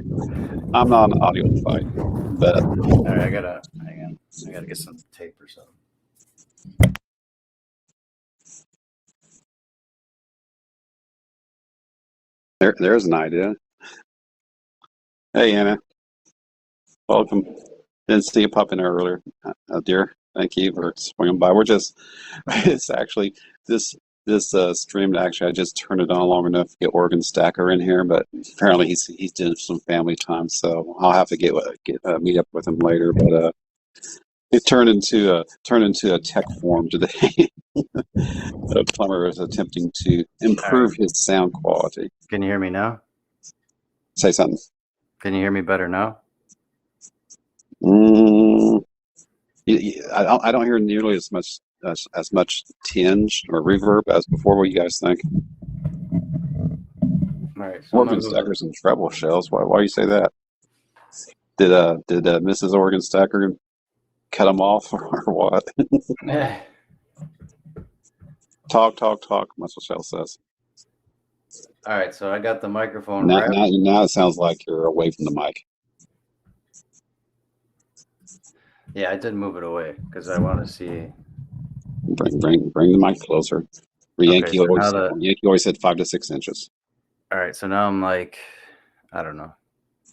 I'm not an audio fight, but All right, hang on. I gotta get some tape or something. there's an idea. Hey, Anna, welcome. Didn't see you pop in there earlier, dear. Thank you for swinging by. It's actually this stream. Actually, I just turned it on long enough to get Oregon Stacker in here, but apparently he's doing some family time, so I'll have to meet up with him later. But it turned into a tech forum today. A plumber is attempting to improve his sound quality. Can you hear me now? Say something. Can you hear me better now? I don't hear nearly as much tinge or reverb as before. What do you guys think? All right. So Oregon Stacker's in trouble, Shells. Why do you say that? Did Mrs. Oregon Stacker cut him off or what? Talk. That's what Shell says. All right. So I got the microphone. Now it sounds like you're away from the mic. Yeah, I did move it away because I want to see. Bring the mic closer. Yankee always said 5 to 6 inches. All right, so now I'm like, I don't know.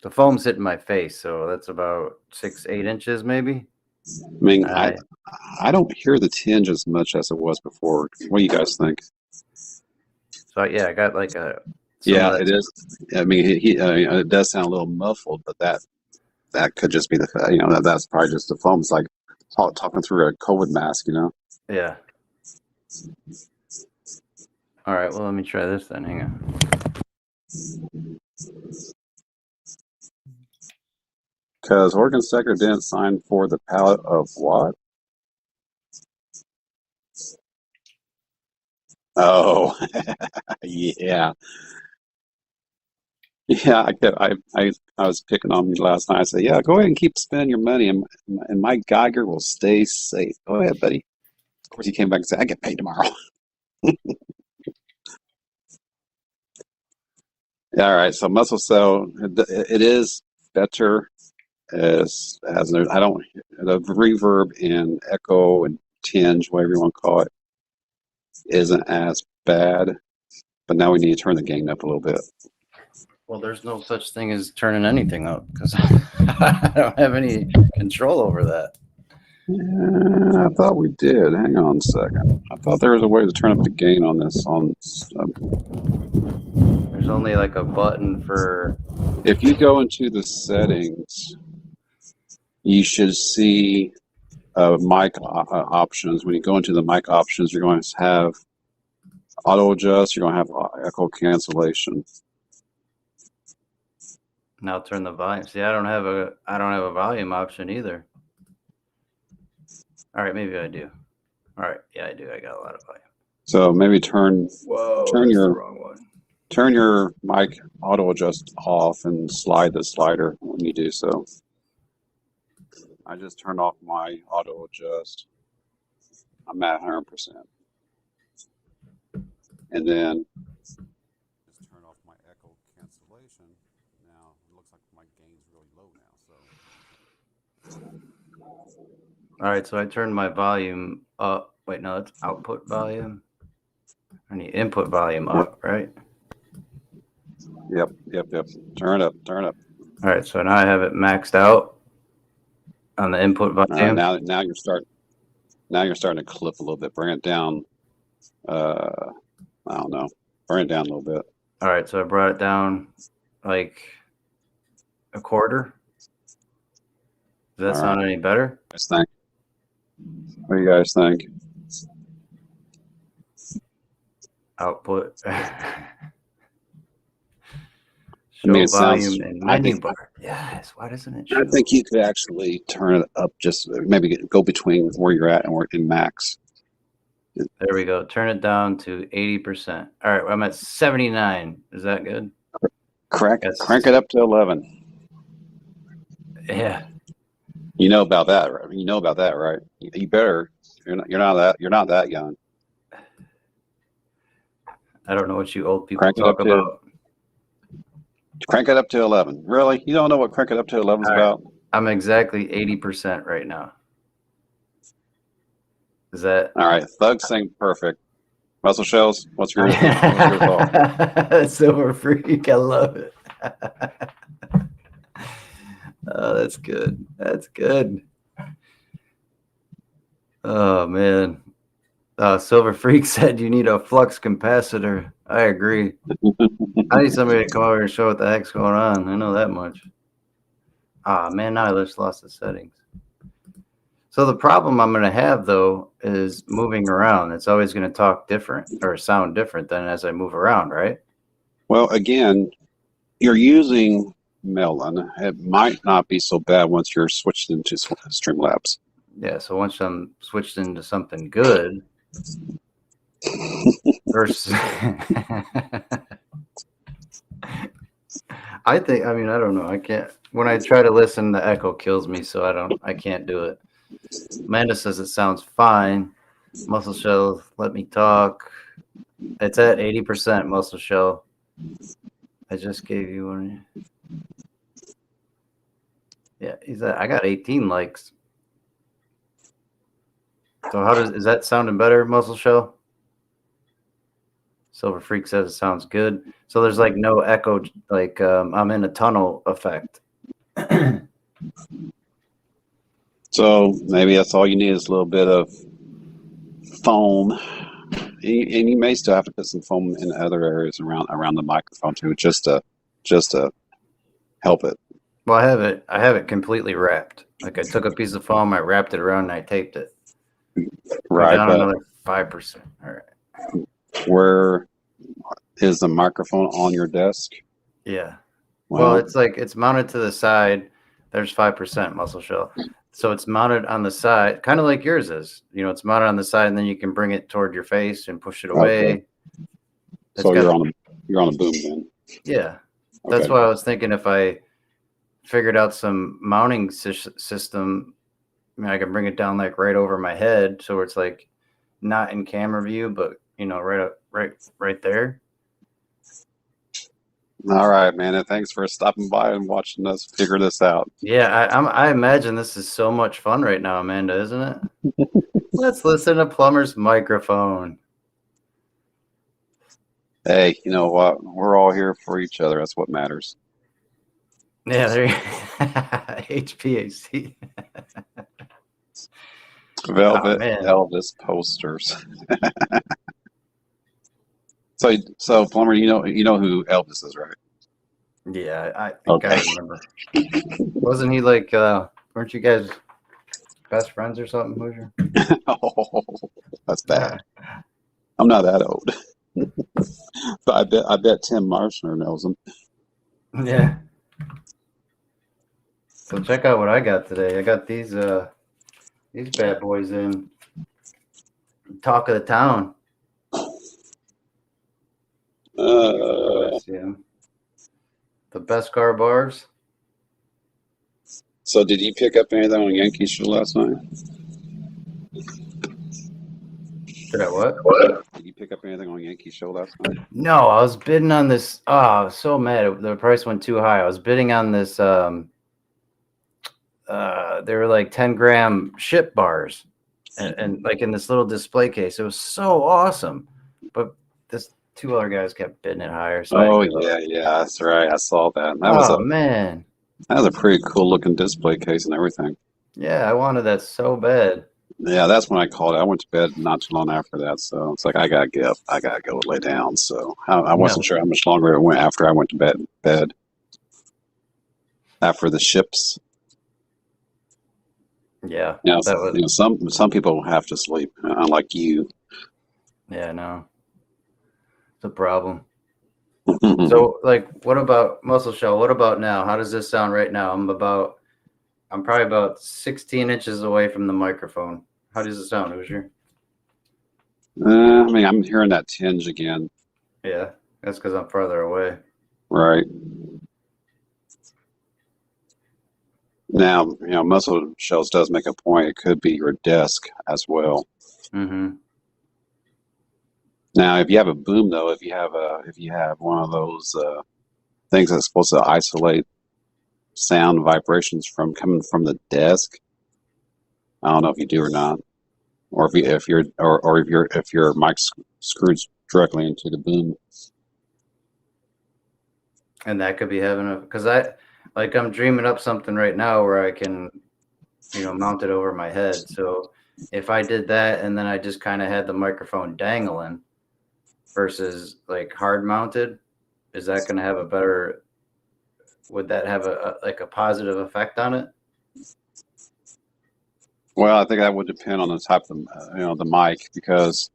The foam's hitting my face, so that's about 6-8 inches, maybe. I mean, I don't hear the tinge as much as it was before. What do you guys think? So yeah, I got like a. Yeah, it is. I mean, it does sound a little muffled, but that could just be that's probably just the foam. It's like talking through a COVID mask, Yeah. All right, well, let me try this then. Hang on. Because Oregon Stacker didn't sign for the pallet of what? Oh, yeah. Yeah, I was picking on you last night. I said, yeah, go ahead and keep spending your money, and Mike Geiger will stay safe. Go ahead, buddy. Of course, he came back and said, I get paid tomorrow. All right, so muscle cell, it is better as the reverb and echo and tinge, whatever you want to call it, isn't as bad. But now we need to turn the gain up a little bit. Well, there's no such thing as turning anything up because I don't have any control over that. Yeah, I thought we did. Hang on a second. I thought there was a way to turn up the gain on this. There's only like a button for. If you go into the settings, you should see mic options. When you go into the mic options, you're going to have auto adjust. You're going to have echo cancellation. Now turn the volume. See, I don't have a volume option either. All right, maybe I do. All right, yeah, I do. I got a lot of volume. So maybe turn your mic auto adjust off and slide the slider when you do so. I just turned off my auto adjust. I'm at 100%. And then just turn off my echo cancellation. Now it looks like my gain's really low now. So. All right, so I turned my volume up. Wait, no, that's output volume. I need input volume up, right? Yep. Turn it up. All right, so now I have it maxed out on the input volume. Now you're starting to clip a little bit. Bring it down. I don't know. Bring it down a little bit. All right, so I brought it down like a quarter. Does that sound any better? What do you guys think? Output. Show volume and menu bar. Yes. Why doesn't it show? I think you could actually turn it up. Just maybe go between where you're at and where in max. There we go. Turn it down to 80%. All right, well, I'm at 79. Is that good? Crank it up to 11. Yeah. You know about that, right? You better. You're not that young. I don't know what you old people Crank it up talk to about. 11. Really? You don't know what crank it up to 11 is All right. about? I'm exactly 80% right now. Is that All right. Thug sing perfect. Muscle Shells, what's your thought? Silver Freak? I love it. Oh, that's good. That's good. Oh man. Silver Freak said you need a flux capacitor. I agree. I need somebody to come over and show what the heck's going on. I know that much. Ah man, now I just lost the settings. So the problem I'm going to have though is moving around. It's always going to talk different or sound different than as I move around, right? Well, again, you're using Melon. It might not be so bad once you're switched into Streamlabs. Yeah. So once I'm switched into something good, versus, I think. I mean, I don't know. I can't. When I try to listen, the echo kills me, so I can't do it. Amanda says it sounds fine. Muscle Shell, let me talk. It's at 80%. Muscle Shell. I just gave you one. Yeah, I got 18 likes. So is that sounding better, Muscle Shell? Silver Freak says it sounds good. So there's like no echo, like I'm in a tunnel effect. So maybe that's all you need is a little bit of foam. And you may still have to put some foam in other areas around the microphone too, just to help it. Well, I have it completely wrapped. Like I took a piece of foam, I wrapped it around, and I taped it. Right, down but another 5%. All right. where is the microphone on your desk? Yeah. Well, it's like it's mounted to the side. There's 5% Muscle Shell. So it's mounted on the side, kind of like yours is. You know, it's mounted on the side, and then you can bring it toward your face and push it away. Okay. So you're on a boom then. Yeah. Okay. That's why I was thinking if I figured out some mounting system, I mean, I can bring it down like right over my head, so it's like not in camera view, but you know, right there. All right, man. And thanks for stopping by and watching us figure this out. Yeah, I imagine this is so much fun right now, Amanda, isn't it? Let's listen to Plumber's microphone. Hey, you know what? We're all here for each other. That's what matters. Yeah, there HPAC. Velvet Elvis posters. So Plumber, you know who Elvis is, right? Yeah, I think I remember. Wasn't he like weren't you guys best friends or something, Hoosier? Oh, that's bad. I'm not that old. But I bet Tim Marshner knows him. Yeah. So check out what I got today. I got these bad boys in. Talk of the town. The best car bars. So did you pick up anything on Yankees show last night? Did I what? Did you pick up anything on Yankee show last night? No, I was bidding on this. Oh, I was so mad. The price went too high. I was bidding on this. They were like 10-gram ship bars, and like in this little display case. It was so awesome, but this two other guys kept bidding it higher. So yeah, that's right. I saw that. Man, that was a pretty cool looking display case and everything. Yeah, I wanted that so bad. Yeah, that's when I called it. I went to bed not too long after that, so it's like I gotta go lay down. So I wasn't sure how much longer it went after I went to bed. After the ships. Yeah, some people have to sleep, unlike you. Yeah, no, it's a problem. So, like, what about Muscle Shell? What about now? How does this sound right now? I'm probably about 16 inches away from the microphone. How does it sound, Hoosier? I mean, I'm hearing that tinge again. Yeah, that's because I'm farther away. Right. Now, Muscle Shells does make a point. It could be your desk as well. Mm-hmm. Now, if you have a boom, though, if you have one of those things that's supposed to isolate sound vibrations from coming from the desk, I don't know if you do or not, or if your mic screws directly into the boom. And that could be having a, because I'm dreaming up something right now where I can, mount it over my head. So if I did that and then I just kind of had the microphone dangling versus like hard mounted, is that going to have a better, would that have a positive effect on it? Well, I think that would depend on the type of the mic, because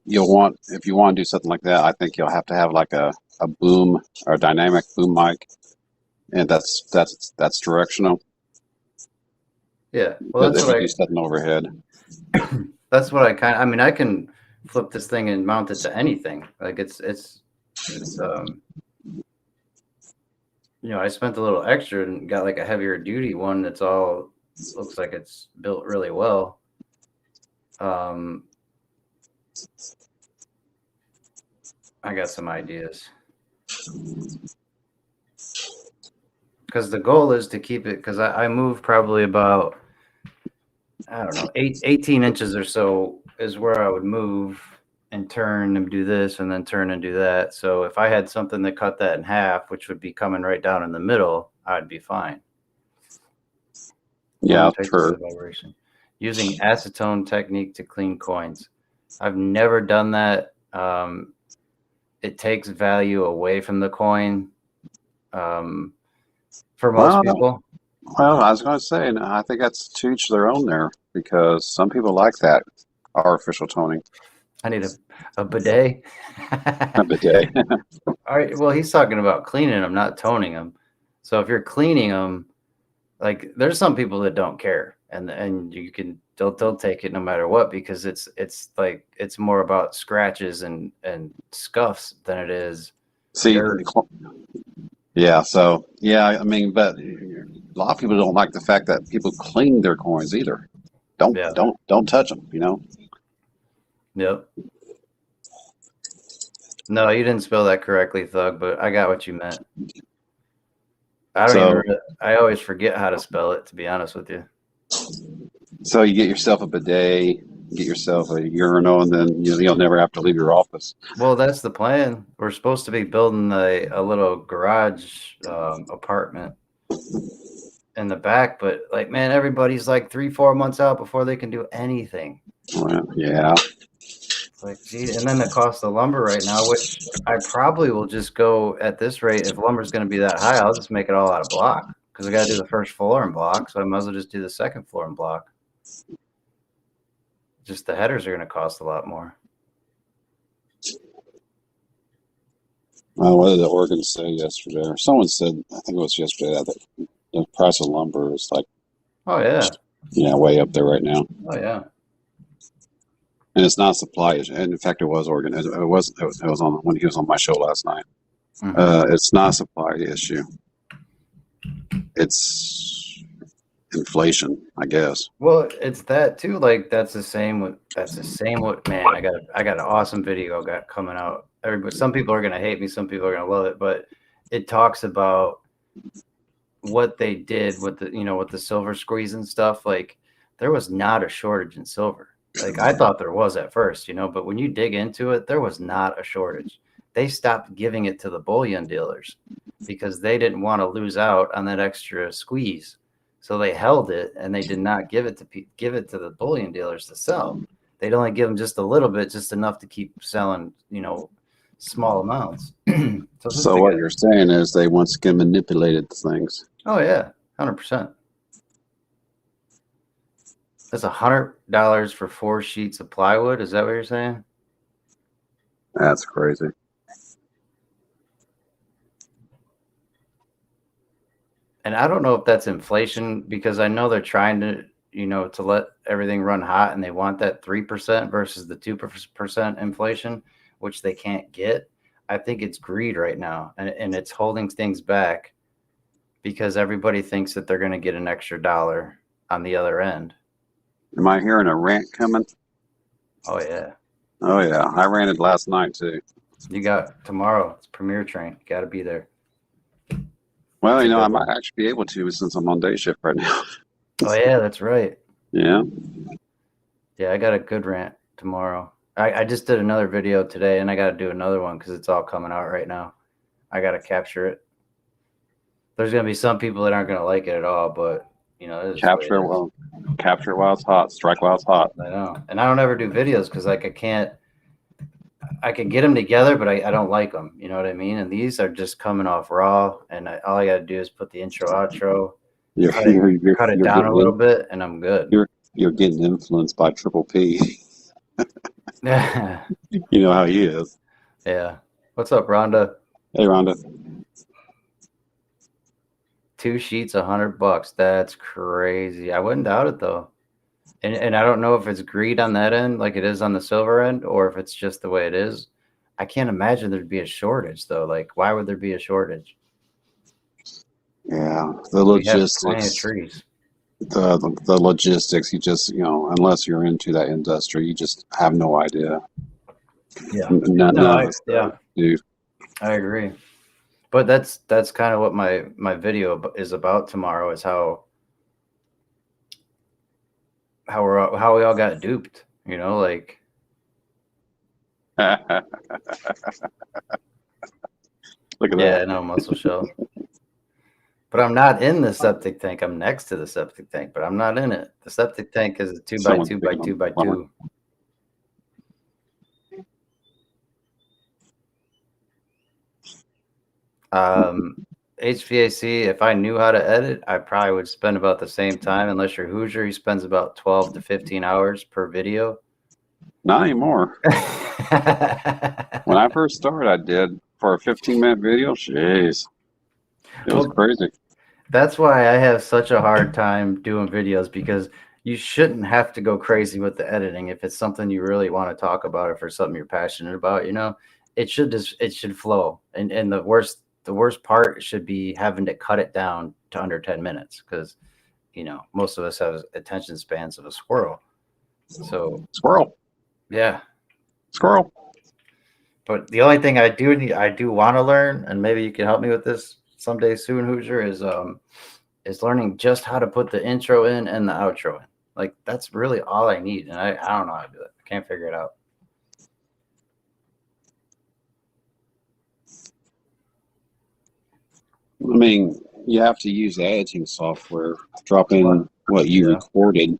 you'll want, if you want to do something like that, I think you'll have to have like a boom or a dynamic boom mic, and that's directional. Yeah, well, If you do something overhead, that's what I mean, I can flip this thing and mount it to anything. Like it's I spent a little extra and got like a heavier duty one that's all looks like it's built really well. I got some ideas. Because the goal is to keep it, because I move probably about, I don't know, 18 inches or so is where I would move and turn and do this and then turn and do that. So if I had something that cut that in half, which would be coming right down in the middle, I'd be fine. yeah, true. Vibration. Using acetone technique to clean coins. I've never done that. It takes value away from the coin for most people. Well, I was going to say, I think that's to each their own there, because some people like that artificial toning. I need a bidet. A bidet. All right. Well, he's talking about cleaning them, not toning them. So if you're cleaning them, like there's some people that don't care, and you can they'll take it no matter what, because it's like it's more about scratches and scuffs than it is. See, dirt. Yeah. So yeah, I mean, but a lot of people don't like the fact that people clean their coins either. Don't touch them. Yep. No, you didn't spell that correctly, Thug, but I got what you meant. I always forget how to spell it, to be honest with you. So you get yourself a bidet, get yourself a urinal, and then you'll never have to leave your office. Well, that's the plan. We're supposed to be building a little garage apartment in the back, but like, man, everybody's like 3-4 months out before they can do anything. Well, yeah. It's like, gee, and then the cost of lumber right now, which I probably will just go at this rate. If lumber's going to be that high, I'll just make it all out of block, because I got to do the first floor in block, so I might as well just do the second floor in block. Just the headers are going to cost a lot more. What did the Oregon say yesterday? Or someone said, I think it was yesterday, that the price of lumber is like, oh yeah, way up there right now. Oh yeah. And it's not supply issue. And in fact, it was Oregon. It was on when he was on my show last night. Mm-hmm. It's not a supply issue. It's inflation, I guess. Well, it's that too. Like that's the same with man. I got an awesome video got coming out. Some people are gonna hate me, some people are gonna love it, but it talks about what they did with the silver squeeze and stuff. Like there was not a shortage in silver. Like I thought there was at first, but when you dig into it, there was not a shortage. They stopped giving it to the bullion dealers because they didn't want to lose out on that extra squeeze. So they held it and they did not give it to the bullion dealers to sell. They'd only give them just a little bit, just enough to keep selling, small amounts. So what you're saying is they once again manipulated things. Oh yeah, 100%. That's $100 for 4 sheets of plywood. Is that what you're saying? That's crazy. And I don't know if that's inflation, because I know they're trying to, to let everything run hot, and they want that 3% versus the 2% inflation, which they can't get. I think it's greed right now, and it's holding things back because everybody thinks that they're going to get an extra dollar on the other end. Am I hearing a rant coming? Oh yeah. Oh yeah, I ran it last night too. You got tomorrow. It's premiere train. Got to be there. Well, It's a I good might one. actually be able to since I'm on day shift right now. Oh yeah, that's right. Yeah. Yeah, I got a good rant tomorrow. I just did another video today, and I got to do another one because it's all coming out right now. I got to capture it. There's gonna be some people that aren't gonna like it at all, but it is the way it Capture it is. while capture it while it's hot, strike while it's hot. I know, and I don't ever do videos because like I can't. I can get them together, but I don't like them. You know what I mean? And these are just coming off raw, and all I got to do is put the intro, outro, You're cut it, you're you're, cut it you're down a getting little in, bit, and I'm good. you're getting influenced by Triple P. Yeah. You know how he is. Yeah. What's up, Rhonda? Hey Rhonda. 2 sheets, $100. That's crazy. I wouldn't doubt it though. And I don't know if it's greed on that end, like it is on the silver end, or if it's just the way it is. I can't imagine there'd be a shortage though. Like, why would there be a shortage? Yeah, the We have plenty of logistics. trees. The logistics. You just unless you're into that industry, you just have no idea. Yeah. None No, of us do. I agree. But that's kind of what my video is about tomorrow is how we all got duped, like Look at yeah, that. I know muscle shell. But I'm not in the septic tank. I'm next to the septic tank, but I'm not in it. The septic tank is a two by Someone's two by picking on two the by plumber. two. HVAC, if I knew how to edit, I probably would spend about the same time. Unless you're Hoosier, he spends about 12 to 15 hours per video. Not anymore. When I first started, I did for a 15-minute video. Jeez, it was Well, crazy. that's why I have such a hard time doing videos because you shouldn't have to go crazy with the editing if it's something you really want to talk about or for something you're passionate about, it should flow. And the worst part should be having to cut it down to under 10 minutes because most of us have attention spans of a squirrel. So Squirrel, yeah. squirrel. But the only thing I do want to learn, and maybe you can help me with this someday soon, Hoosier, is learning just how to put the intro in and the outro in. Like that's really all I need, and I don't know how to do it. I can't figure it out. I mean, you have to use the editing software. Drop in what you Yeah. recorded,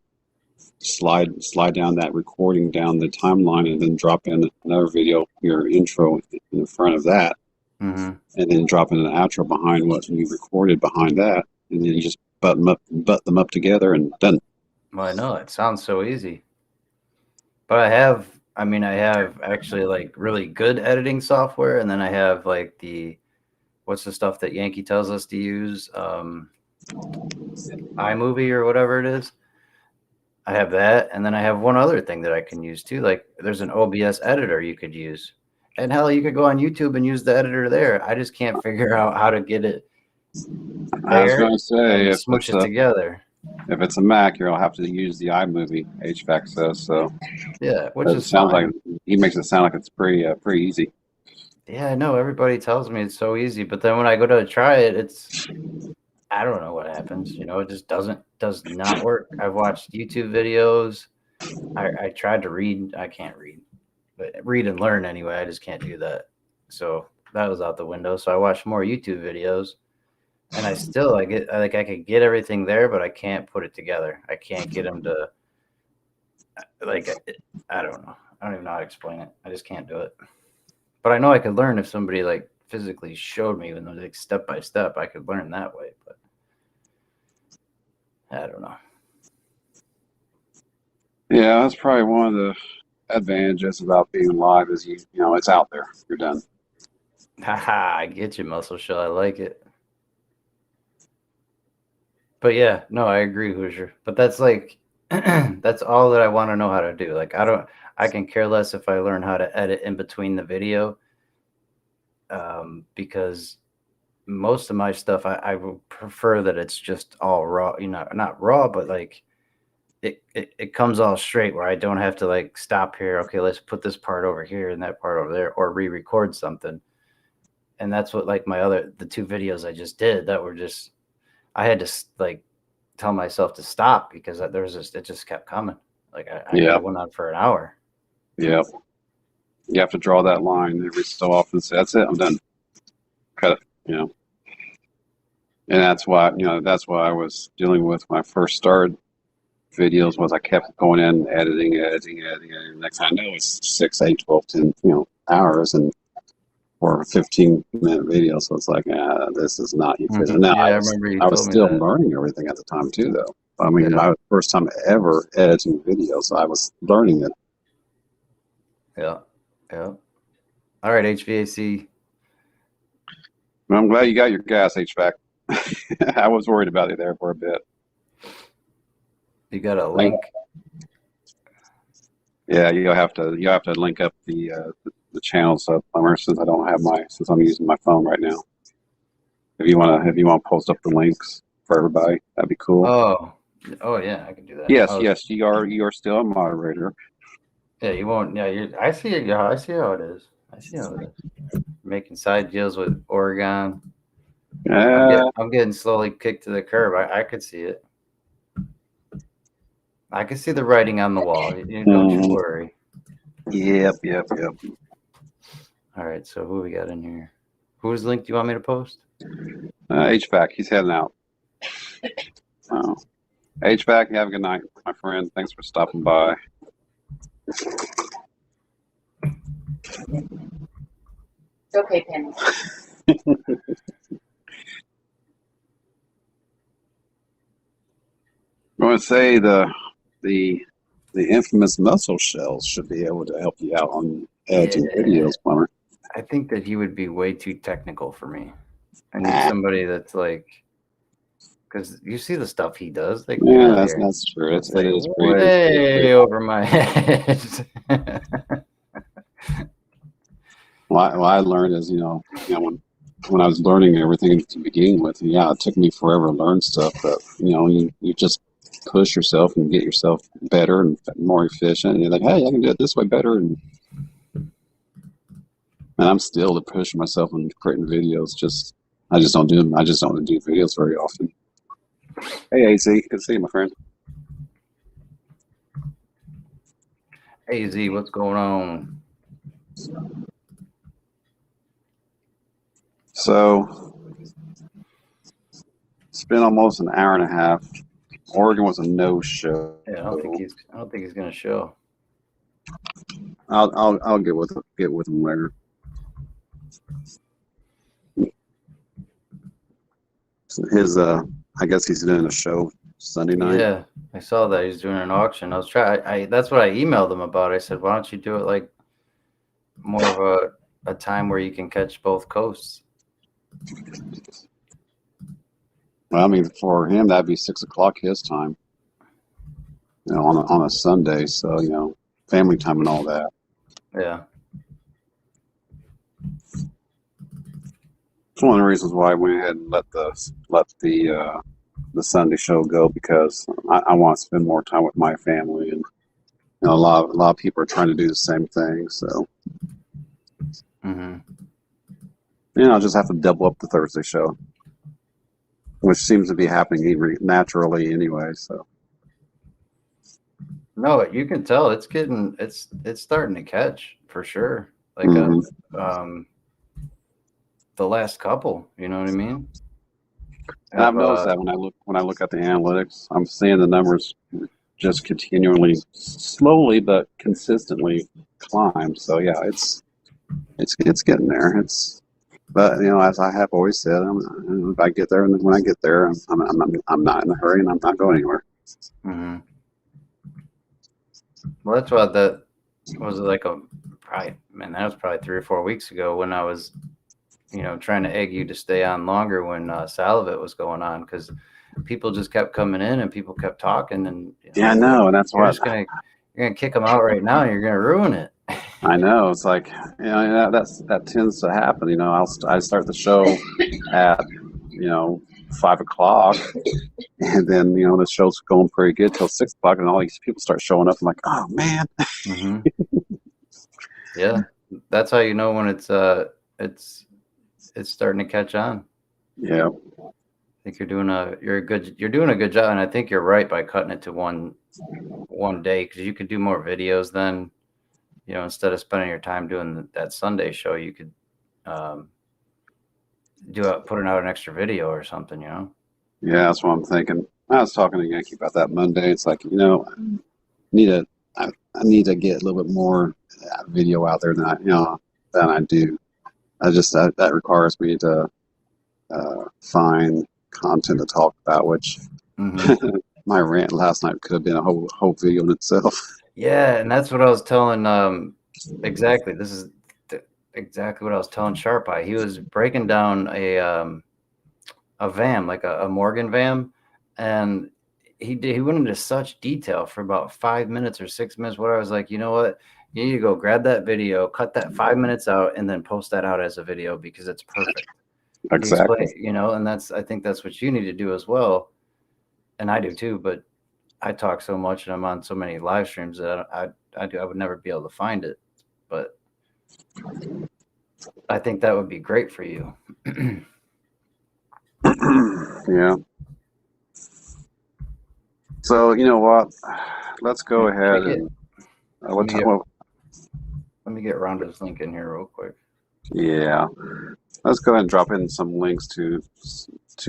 slide down that recording down the timeline, and then drop in another video, your intro in the front of that, Mm-hmm. and then drop in an outro behind what you recorded behind that, and then you just butt them up together, and done. Well, I know it sounds so easy, but I have actually like really good editing software, and then I have like what's the stuff that Yankee tells us to use, iMovie or whatever it is. I have that, and then I have one other thing that I can use too. Like there's an OBS editor you could use, and hell, you could go on YouTube and use the editor there. I just can't figure out how to get it I was there going to say and smoosh it together. if it's a Mac, you'll have to use the iMovie. HVAC says so. Yeah, which But it is sounds like fine. he makes it sound like it's pretty easy. Yeah, I know everybody tells me it's so easy, but then when I go to try it, I don't know what happens. It just does not work. I've watched YouTube videos. I tried to read. I can't read, but read and learn anyway. I just can't do that. So that was out the window. So I watched more YouTube videos, and I still I could get everything there, but I can't put it together. I can't get them to like. I don't know. I don't even know how to explain it. I just can't do it. But I know I could learn if somebody like physically showed me, even though like step by step, I could learn that way. But I don't know. Yeah, that's probably one of the advantages about being live is it's out there. You're done. Haha, I get you, muscle shell. I like it. But yeah, no, I agree, Hoosier. But that's like that's all that I want to know how to do. Like I can care less if I learn how to edit in between the video. Because most of my stuff I would prefer that it's just all raw, not raw, but like it comes all straight where I don't have to like stop here. Okay, let's put this part over here and that part over there, or re-record something. And that's what like the 2 videos I just did that were just, I had to like tell myself to stop because there was it just kept coming. Like I could have went on for an hour. Yeah. You have to draw that line every so often. Say, that's it. I'm done. Cut it. And that's why I was dealing with when I first started videos was I kept going in, editing. Next thing I know, it's 6, 8, 12, 10, hours and or a 15-minute video. So it's like, this is not efficient. Now, I remember you I was told me still that. learning everything at the time too, though. I mean, my first time ever editing videos, so I was learning it. Yeah. All right, HVAC. Well, I'm glad you got your gas HVAC. I was worried about it there for a bit. You got a link? Yeah, you have to link up the channels up, since I don't have since I'm using my phone right now. If you want to post up the links for everybody, that'd be cool. Oh yeah, I can do that. Yes, you are still a moderator. Yeah, you won't. Yeah, I see it. Yeah, I see how it is. Making side deals with Oregon. I'm getting slowly kicked to the curb. I could see it. I can see the writing on the wall. Don't you worry. Yep. All right, so who we got in here? Whose link do you want me to post? HVAC, he's heading out. HVAC, have a good night, my friend. Thanks for stopping by. It's okay, Penny. I want to say the infamous muscle shells should be able to help you out on editing videos, Plumber. I think that he would be way too technical for me. I need somebody that's like, because you see the stuff he does. Like, that's true. It is way over my head. What I learned is, when I was learning everything to begin with, it took me forever to learn stuff, but you just push yourself and get yourself better and more efficient. And you're like, hey, I can do it this way better. And I'm still pushing myself and creating videos. I just don't do videos very often. Hey, AZ, good to see you, my friend. Hey, Z, what's going on? So it's been almost an hour and a half. Oregon was a no-show. Yeah, I don't think he's gonna show. I'll get with him later. I guess he's doing a show Sunday night. Yeah, I saw that he's doing an auction. That's what I emailed him about. I said, why don't you do it like more of a time where you can catch both coasts? Well, I mean, for him that'd be 6 o'clock his time. On a Sunday, so family time and all that. Yeah. It's one of the reasons why I went ahead and let the Sunday show go, because I want to spend more time with my family, and a lot of people are trying to do the same thing. So, I'll just have to double up the Thursday show, which seems to be happening naturally anyway. So, no, you can tell it's starting to catch for sure. Like the last couple, you know what I mean? And I've noticed that when I look at the analytics, I'm seeing the numbers just continually, slowly but consistently climb. So yeah, it's getting there. But as I have always said, if I get there, and when I get there, I'm not in a hurry, and I'm not going anywhere. Well, that's what that was like that was probably 3 or 4 weeks ago when I was, trying to egg you to stay on longer when Salivate was going on, because people just kept coming in and people kept talking, and I know, and that's why you're gonna kick them out right now, and you're gonna ruin it. I know, it's like that tends to happen. I start the show at 5 o'clock, and then the show's going pretty good till 6 o'clock, and all these people start showing up. I'm like, oh man. Mm-hmm. Yeah, that's how you know when it's starting to catch on. Yeah. I think you're doing a good job, and I think you're right by cutting it to one day, because you could do more videos then. Instead of spending your time doing that Sunday show, you could putting out an extra video or something. Yeah, that's what I'm thinking. I was talking to Yankee about that Monday. It's like, I need to get a little bit more video out there than I do. That requires me to find content to talk about, which my rant last night could have been a whole video in itself. Yeah, and that's what I was telling. Exactly. This is exactly what I was telling Sharp Eye. He was breaking down a VAM, like a Morgan VAM, and he went into such detail for about 5 minutes or 6 minutes. Where I was like, you know what? You need to go grab that video, cut that 5 minutes out, and then post that out as a video, because it's perfect. Exactly. And I think that's what you need to do as well. And I do too, but I talk so much and I'm on so many live streams that I would never be able to find it. But I think that would be great for you. Yeah. So you know what? Let's go ahead and let me get Rhonda's link in here real quick. Yeah, let's go ahead and drop in some links to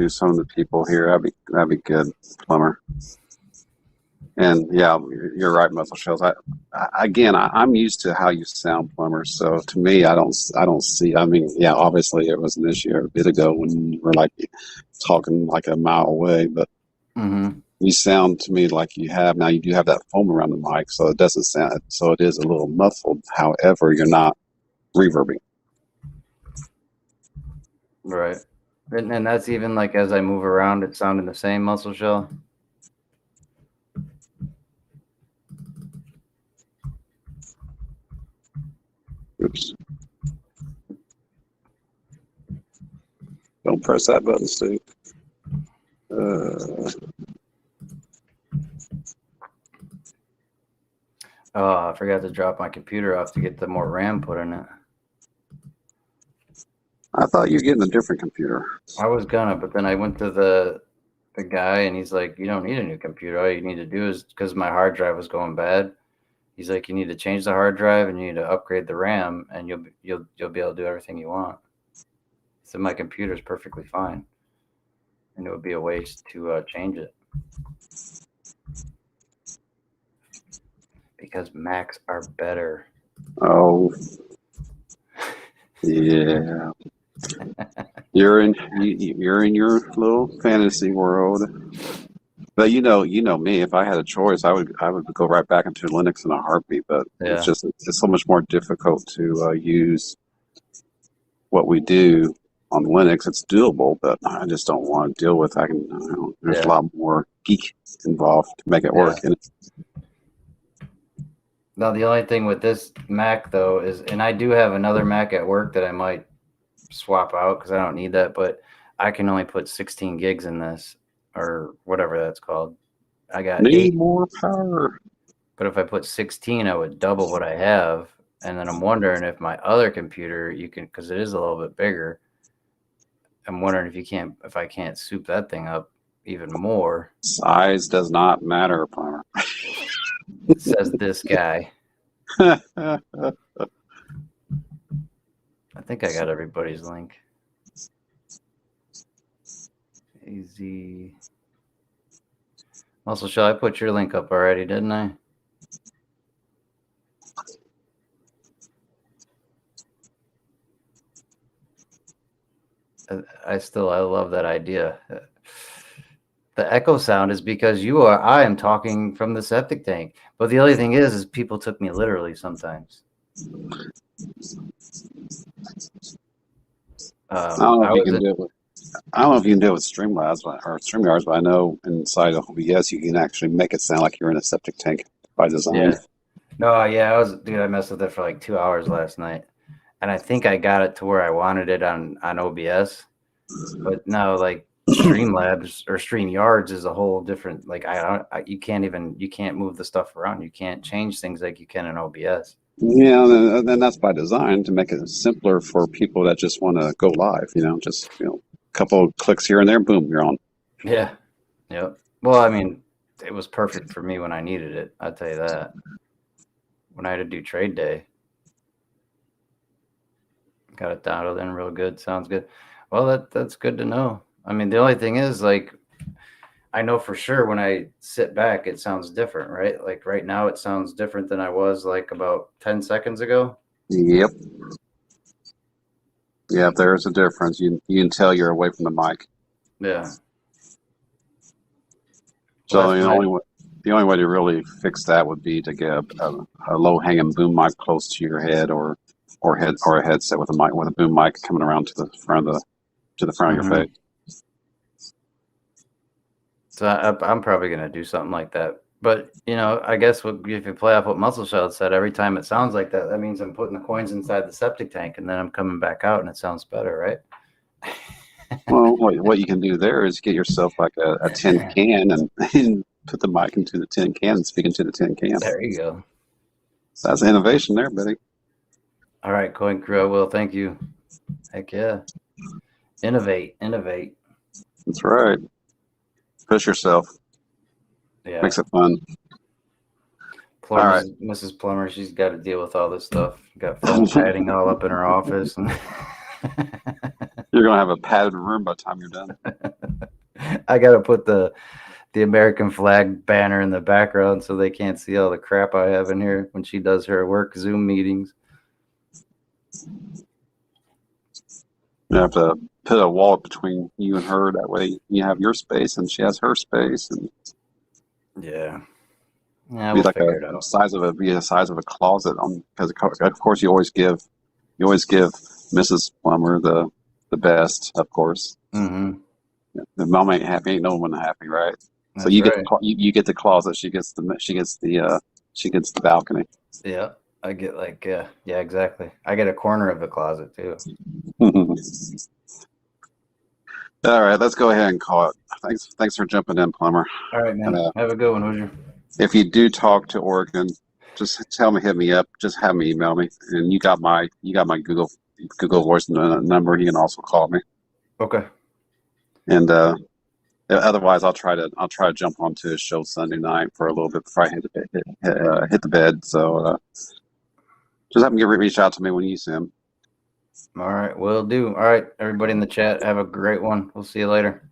some of the people here. That'd be good, Plumber. And yeah, you're right, Muscle Shells. I'm used to how you sound, Plumber. So to me, I don't see. I mean, yeah, obviously it was an issue a bit ago when you were like talking like a mile away, but you sound to me like you have now. You do have that foam around the mic, so it doesn't sound. So it is a little muffled. However, you're not reverbing. Right. And that's even like as I move around, it's sounding the same, Muscle Shell. Oops. Don't press that button, Steve. Oh, I forgot to drop my computer off to get the more RAM put in it. I thought you were getting a different computer. I was gonna, but then I went to the guy and he's like, you don't need a new computer. All you need to do is, because my hard drive was going bad, he's like, you need to change the hard drive and you need to upgrade the RAM, and you'll be able to do everything you want. So my computer is perfectly fine, and it would be a waste to change it, because Macs are better. Oh, yeah. You're in your little fantasy world. But you know me. If I had a choice, I would go right back into Linux in a heartbeat. But it's so much more difficult to use what we do on Linux. It's doable, but I just don't want to deal with. There's a lot more geek involved to make it work. Now the only thing with this Mac though is, and I do have another Mac at work that I might swap out because I don't need that, but I can only put 16 gigs in this, or whatever that's called. I got need more power. But if I put 16, I would double what I have. And then I'm wondering if my other computer, you can, because it is a little bit bigger. I'm wondering if I can't soup that thing up even more. Size does not matter, Plumber. Says this guy. I think I got everybody's link. Easy. Also, shall I put your link up already, didn't I? I love that idea. The echo sound is because I am talking from the septic tank. But the only thing is people took me literally sometimes. I don't know if you can do it with Streamlabs or StreamYards, but I know inside of OBS you can actually make it sound like you're in a septic tank by design. Yeah. No, yeah, I messed with it for like 2 hours last night, and I think I got it to where I wanted it on OBS. But now, like Streamlabs or StreamYards is a whole different. Like you can't move the stuff around. You can't change things like you can in OBS. Yeah, and then that's by design to make it simpler for people that just want to go live. Just a couple of clicks here and there, boom, you're on. Yeah. Yep. Well, I mean, it was perfect for me when I needed it. I'll tell you that. When I had to do trade day, got it dialed in real good. Sounds good. Well, that's good to know. I mean, the only thing is, like, I know for sure when I sit back, it sounds different, right? Like right now, it sounds different than I was like about 10 seconds ago. Yep. Yeah, there's a difference. You can tell you're away from the mic. Yeah. So Well, the only way to really fix that would be to get a low hanging boom mic close to your head, or a headset with a boom mic coming around to the front of your face. So I'm probably gonna do something like that. But I guess if you play off what Muscle Child said, every time it sounds like that, that means I'm putting the coins inside the septic tank, and then I'm coming back out, and it sounds better, right? Well, what you can do there is get yourself like a tin can and put the mic into the tin can and speak into the tin can. There you go. So that's innovation there, buddy. All right, Coin Crew, I will. Thank you. Heck yeah. Innovate. That's right. Push yourself. Yeah. Makes it fun. Poor Mrs. Plummer, she's got to deal with all this stuff. Got foam padding all up in her office. And you're going to have a padded room by the time you're done. I got to put the American flag banner in the background so they can't see all the crap I have in here when she does her work Zoom meetings. You have to put a wall between you and her. That way you have your space and she has her space. And yeah, we'll figure it out. Be the size of a closet. Because of course you always give Mrs. Plummer the best, of course. Mm-hmm. The mom ain't happy, ain't no one happy, right? That's so you right. you get the closet. She gets the balcony. Yeah, I get yeah, exactly. I get a corner of the closet too. All right, let's go ahead and call it. Thanks for jumping in, Plumber. All right, man. Have a good one, Hoosier. If you do talk to Oregon, just hit me up. Just have me email me, and you got my Google Voice number. You can also call me. Okay. And otherwise, I'll try to jump onto his show Sunday night for a little bit before I hit the bed. So just have him reach out to me when you see him. All right, will do. All right, everybody in the chat, have a great one. We'll see you later.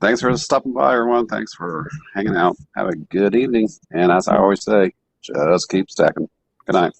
Thanks for stopping by, everyone. Thanks for hanging out. Have a good evening. And as I always say, just keep stacking. Good night.